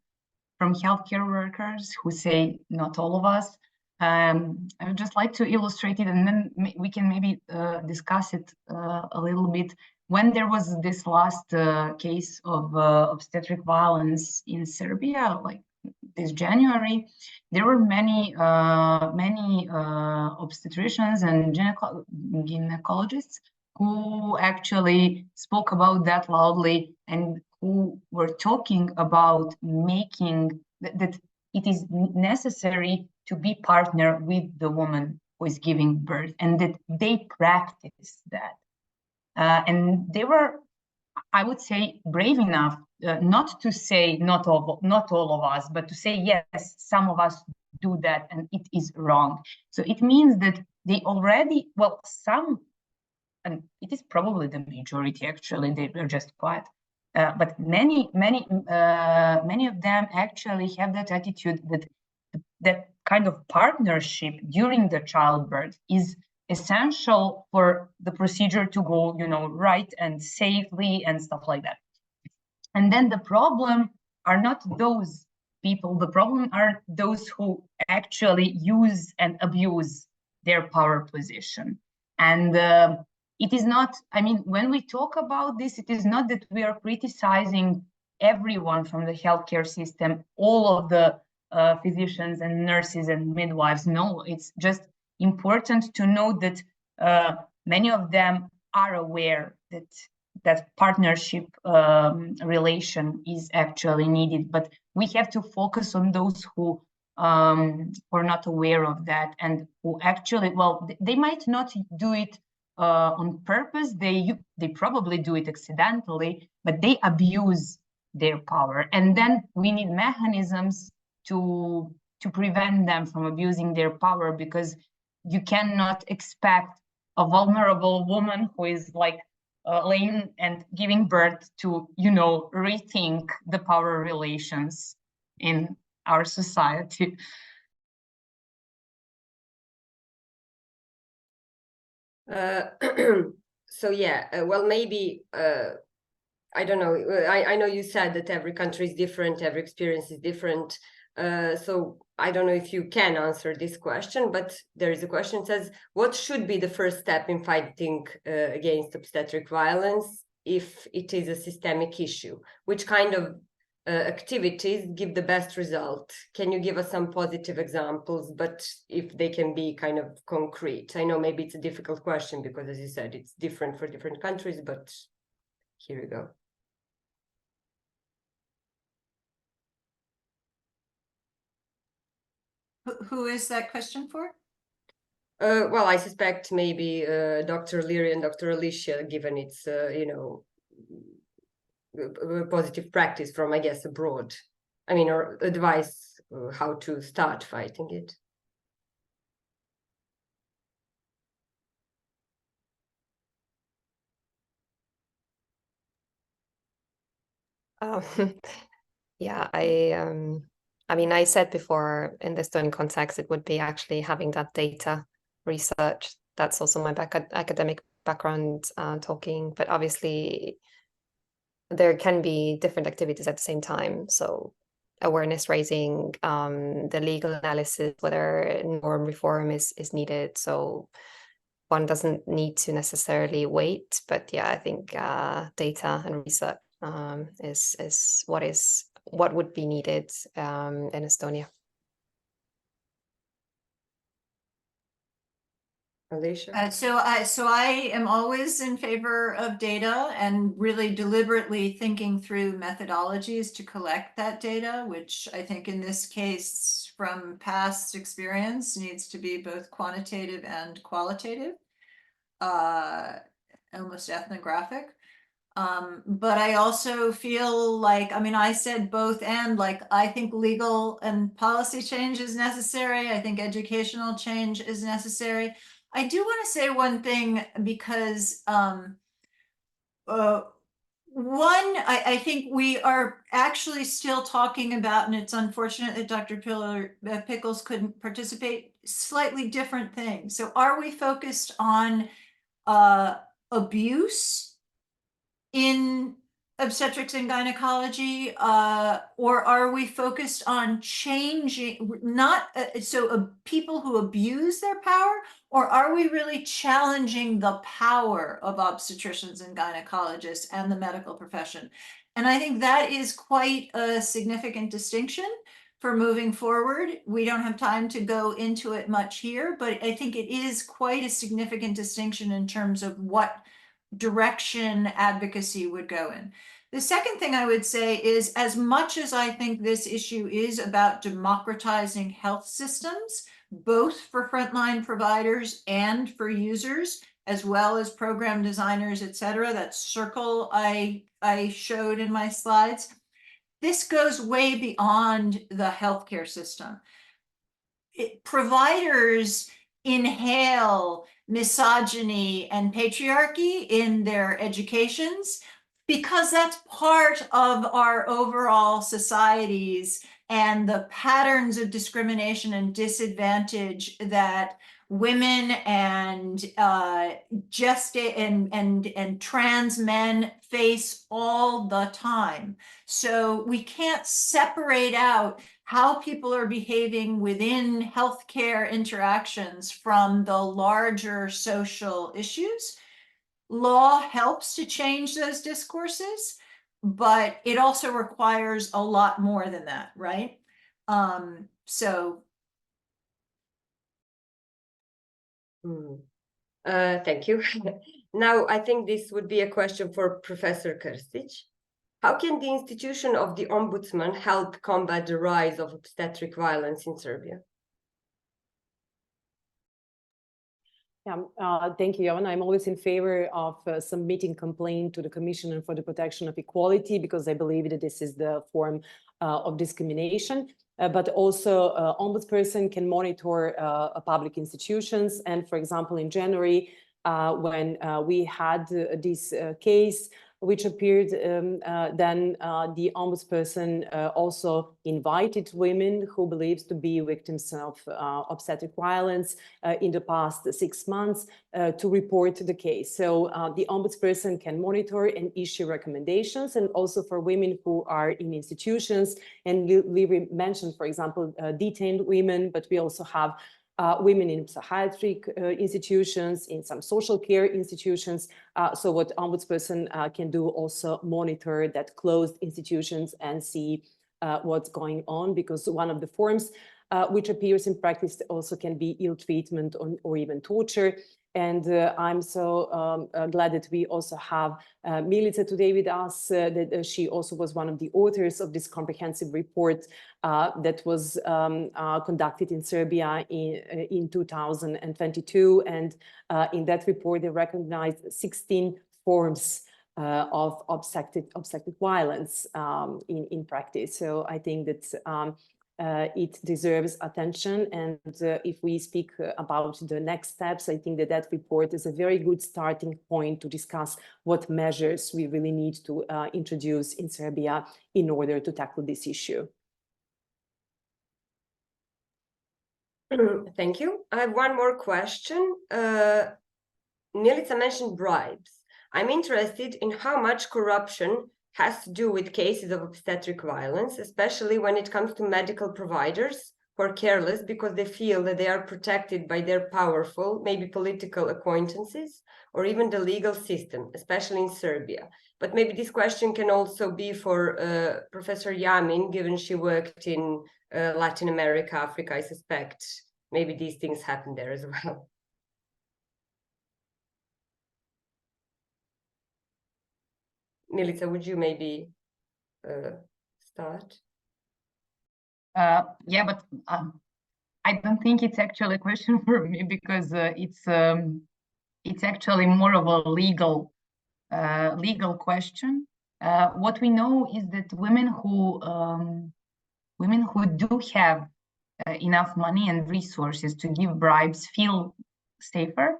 healthcare workers who say not all of us. I would just like to illustrate it, and then we can maybe discuss it a little bit. When there was this last case of obstetric violence in Serbia, like this January, there were many obstetricians and gynecologists who actually spoke about that loudly, and who were talking about making that it is necessary to be partner with the woman who is giving birth, and that they practice that. And they were, I would say, brave enough not to say not all of us, but to say yes, some of us do that and it is wrong. So it means that they already, well, some, and it is probably the majority actually, they were just quiet, but many of them actually have that attitude that kind of partnership during the childbirth is essential for the procedure to go, right and safely and stuff like that. And then the problem are not those people. The problem are those who actually use and abuse their power position. And it is not, I mean, when we talk about this, it is not that we are criticizing everyone from the healthcare system, all of the physicians and nurses and midwives. No, it's just important to know that many of them are aware that partnership relation is actually needed, but we have to focus on those who are not aware of that, and who actually, well, they might not do it on purpose, they probably do it accidentally, but they abuse their power. And then we need mechanisms to prevent them from abusing their power, because you cannot expect a vulnerable woman who is like laying and giving birth to, rethink the power relations in our society. So yeah, well, maybe I don't know. I know you said that every country is different, every experience is different. So I don't know if you can answer this question, but there is a question that says, what should be the first step in fighting against obstetric violence if it is a systemic issue? Which kind of activities give the best result? Can you give us some positive examples, but if they can be kind of concrete? I know maybe it's a difficult question because, as you said, it's different for different countries, but here we go. Who is that question for? Well, I suspect maybe Dr. Liiri and Dr. Alicia, given its, positive practice from, I guess, abroad. I mean, or advice how to start fighting it. Yeah, I mean, I said before in the Estonian context, it would be actually having that data research. That's also my academic background talking, but obviously there can be different activities at the same time. So awareness raising, the legal analysis, whether norm reform is needed. So one doesn't need to necessarily wait, but yeah, I think data and research is what would be needed in Estonia. Alicia? So I am always in favor of data and really deliberately thinking through methodologies to collect that data, which I think in this case, from past experience, needs to be both quantitative and qualitative, almost ethnographic. But I also feel like, I mean, I said both and, like, I think legal and policy change is necessary. I think educational change is necessary. I do want to say one thing because I think we are actually still talking about, and it's unfortunate that Dr. Pickles couldn't participate, slightly different things. So are we focused on abuse in obstetrics and gynecology, or are we focused on changing, not people who abuse their power, or are we really challenging the power of obstetricians and gynecologists and the medical profession? And I think that is quite a significant distinction for moving forward. We don't have time to go into it much here, but I think it is quite a significant distinction in terms of what direction advocacy would go in. The second thing I would say is, as much as I think this issue is about democratizing health systems, both for frontline providers and for users, as well as program designers, et cetera, that circle I showed in my slides, this goes way beyond the healthcare system. Providers inhale misogyny and patriarchy in their educations because that's part of our overall societies and the patterns of discrimination and disadvantage that women and and trans men face all the time. So we can't separate out how people are behaving within healthcare interactions from the larger social issues. Law helps to change those discourses, but it also requires a lot more than that, right? Thank you. Now, I think this would be a question for Professor Krstić. How can the institution of the Ombudsman help combat the rise of obstetric violence in Serbia? Yeah, thank you, Jovana. I'm always in favor of submitting complaint to the Commission for the Protection of Equality, because I believe that this is the form of discrimination. But also, ombudsperson can monitor public institutions. And for example, in January, when we had this case which appeared, then the ombudsperson also invited women who believes to be victims of obstetric violence in the past 6 months to report the case. So the ombudsperson can monitor and issue recommendations, and also for women who are in institutions. And Liiri mentioned, for example, detained women, but we also have women in psychiatric institutions, in some social care institutions. So what ombudsperson can do, also monitor that closed institutions and see what's going on, because one of the forms which appears in practice also can be ill treatment or even torture. And I'm so glad that we also have Milica today with us, that she also was one of the authors of this comprehensive report that was conducted in Serbia in 2022. And in that report, they recognized 16 forms of obstetric violence in practice. So I think that it deserves attention. And if we speak about the next steps, I think that that report is a very good starting point to discuss what measures we really need to introduce in Serbia in order to tackle this issue. Thank you. I have one more question. Milica mentioned bribes. I'm interested in how much corruption has to do with cases of obstetric violence, especially when it comes to medical providers who are careless because they feel that they are protected by their powerful, maybe political acquaintances, or even the legal system, especially in Serbia. But maybe this question can also be for Professor Yamin, given she worked in Latin America, Africa, I suspect. Maybe these things happen there as well. Milica, would you maybe start? Yeah, but I don't think it's actually a question for me, because it's actually more of a legal question. What we know is that women who do have enough money and resources to give bribes feel safer,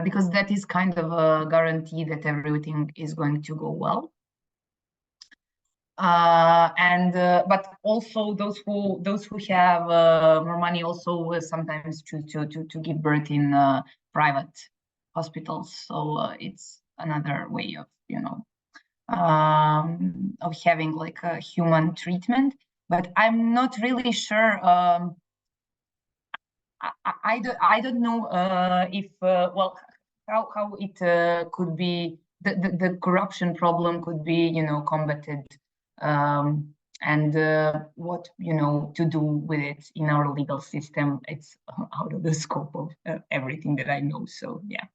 because that is kind of a guarantee that everything is going to go well. But also those who have more money also sometimes choose to give birth in private hospitals. So it's another way of, you know, of having like a human treatment. But I'm not really sure. I don't know if well, how it could be, the corruption problem could be, you know, combated, and what, you know, to do with it in our legal system. It's out of the scope of everything that I know. So yeah.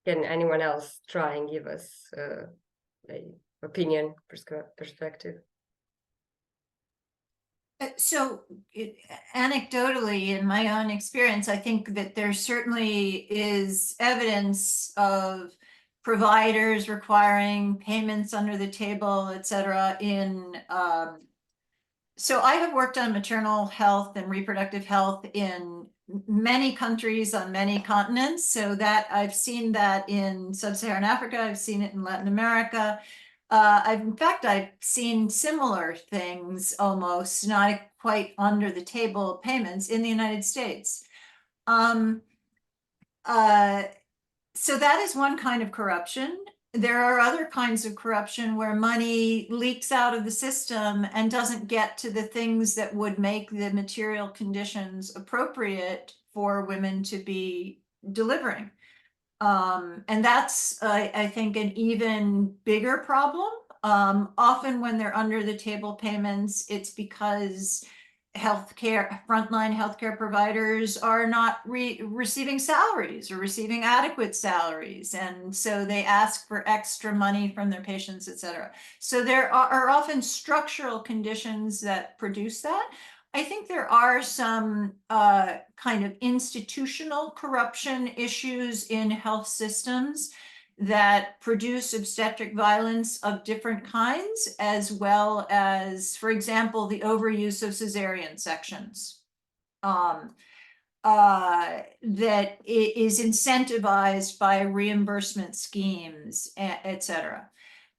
Can anyone else try and give us an opinion, perspective? So anecdotally, in my own experience, I think that there certainly is evidence of providers requiring payments under the table, et cetera, so I have worked on maternal health and reproductive health in many countries on many continents. So that I've seen that in sub-Saharan Africa, I've seen it in Latin America. In fact, I've seen similar things, almost not quite under the table payments in the United States. So that is one kind of corruption. There are other kinds of corruption where money leaks out of the system and doesn't get to the things that would make the material conditions appropriate for women to be delivering. And that's, I think, an even bigger problem. Often when they're under the table payments, it's because frontline healthcare providers are not receiving salaries or receiving adequate salaries. And so they ask for extra money from their patients, et cetera. So there are often structural conditions that produce that. I think there are some kind of institutional corruption issues in health systems that produce obstetric violence of different kinds, as well as, for example, the overuse of cesarean sections that is incentivized by reimbursement schemes, et cetera.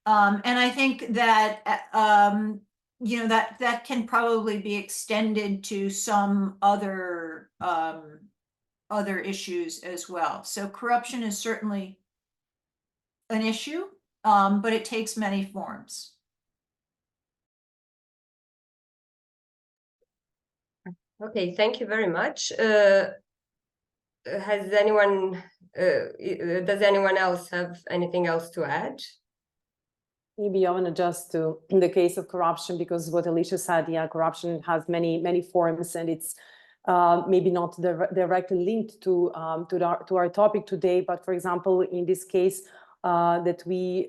And I think that you know, that can probably be extended to some other issues as well. So corruption is certainly an issue, but it takes many forms. Okay, thank you very much. Does anyone else have anything else to add? Maybe I want to just to, in the case of corruption, because what Alicia said, yeah, corruption has many forms, and it's maybe not directly linked to our topic today, but for example, in this case that we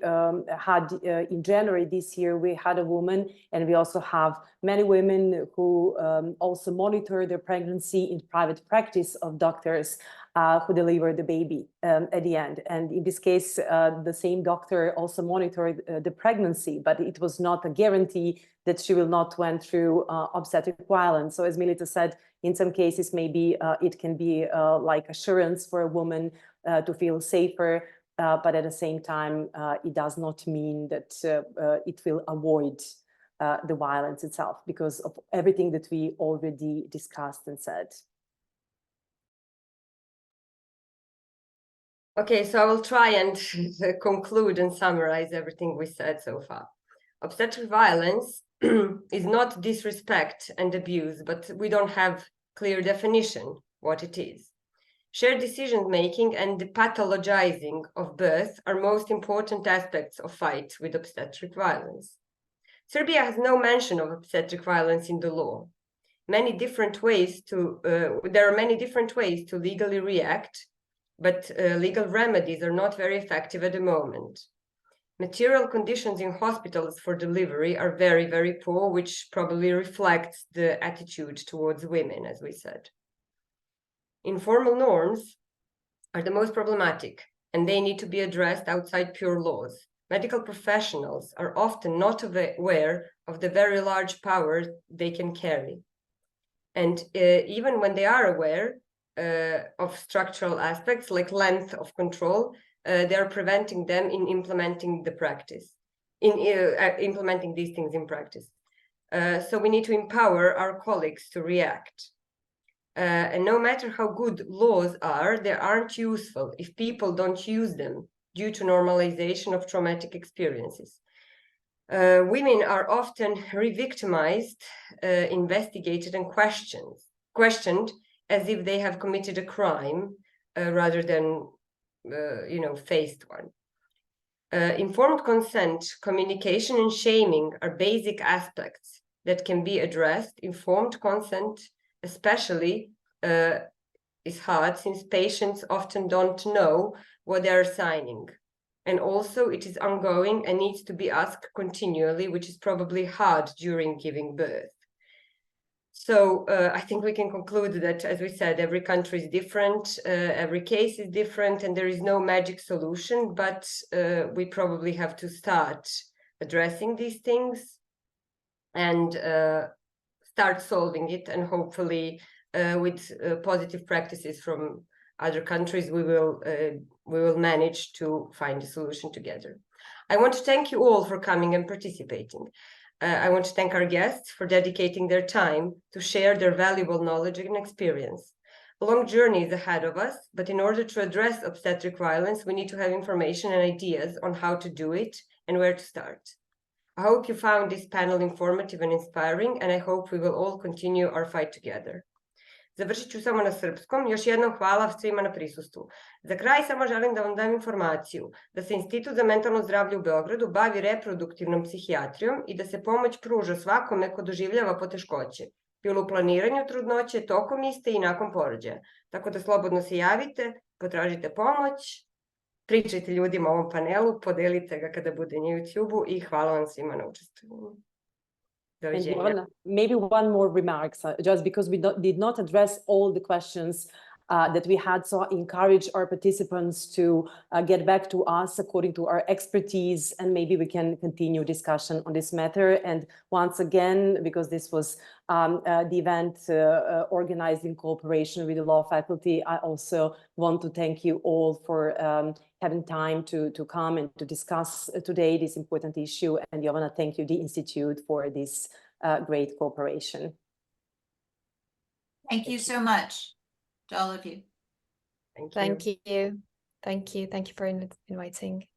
had in January this year, we had a woman, and we also have many women who also monitor their pregnancy in private practice of doctors who deliver the baby at the end. And in this case, the same doctor also monitored the pregnancy, but it was not a guarantee that she will not went through obstetric violence. So as Milica said, in some cases, maybe it can be like assurance for a woman to feel safer, but at the same time, it does not mean that it will avoid the violence itself because of everything that we already discussed and said. Okay, so I will try and conclude and summarize everything we said so far. Obstetric violence is not disrespect and abuse, but we don't have clear definition what it is. Shared decision-making and the pathologizing of birth are most important aspects of fight with obstetric violence. Serbia has no mention of obstetric violence in the law. There are many different ways to legally react, but legal remedies are not very effective at the moment. Material conditions in hospitals for delivery are very, very poor, which probably reflects the attitude towards women, as we said. Informal norms are the most problematic, and they need to be addressed outside pure laws. Medical professionals are often not aware of the very large power they can carry. And even when they are aware of structural aspects like length of control, they are preventing them in implementing the practice, implementing these things in practice. So we need to empower our colleagues to react. And no matter how good laws are, they aren't useful if people don't use them due to normalization of traumatic experiences. Women are often re-victimized, investigated, and questioned as if they have committed a crime rather than, faced one. Informed consent, communication, and shaming are basic aspects that can be addressed. Informed consent especially is hard since patients often don't know what they are signing. And also it is ongoing and needs to be asked continually, which is probably hard during giving birth. So I think we can conclude that, as we said, every country is different, every case is different, and there is no magic solution, but we probably have to start addressing these things and start solving it, and hopefully with positive practices from other countries, we will manage to find a solution together. I want to thank you all for coming and participating. I want to thank our guests for dedicating their time to share their valuable knowledge and experience. A long journey is ahead of us, but in order to address obstetric violence, we need to have information and ideas on how to do it and where to start. I hope you found this panel informative and inspiring, and I hope we will all continue our fight together. Završit ću samo na srpskom. Još jednom hvala svima na prisustvu. Za kraj samo želim da vam dam informaciju da se Institut za mentalno zdravlje u Beogradu bavi reproduktivnom psihijatrijom i da se pomoć pruža svakome ko doživljava poteškoće, bilo u planiranju trudnoće, tokom iste i nakon porođaja. Tako da slobodno se javite, potražite pomoć, pričajte ljudima o ovom panelu, podelite ga kada bude na YouTube-u i hvala vam svima na učestvovanju. And Jovana, maybe one more remark, just because we did not address all the questions that we had, so I encourage our participants to get back to us according to our expertise, and maybe we can continue discussion on this matter. And once again, because this was the event organized in cooperation with the law faculty, I also want to thank you all for having time to come and to discuss today this important issue. And Jovana, thank you, the Institute, for this great cooperation. Thank you so much to all of you. Thank you. Thank you. Thank you. Thank you for inviting.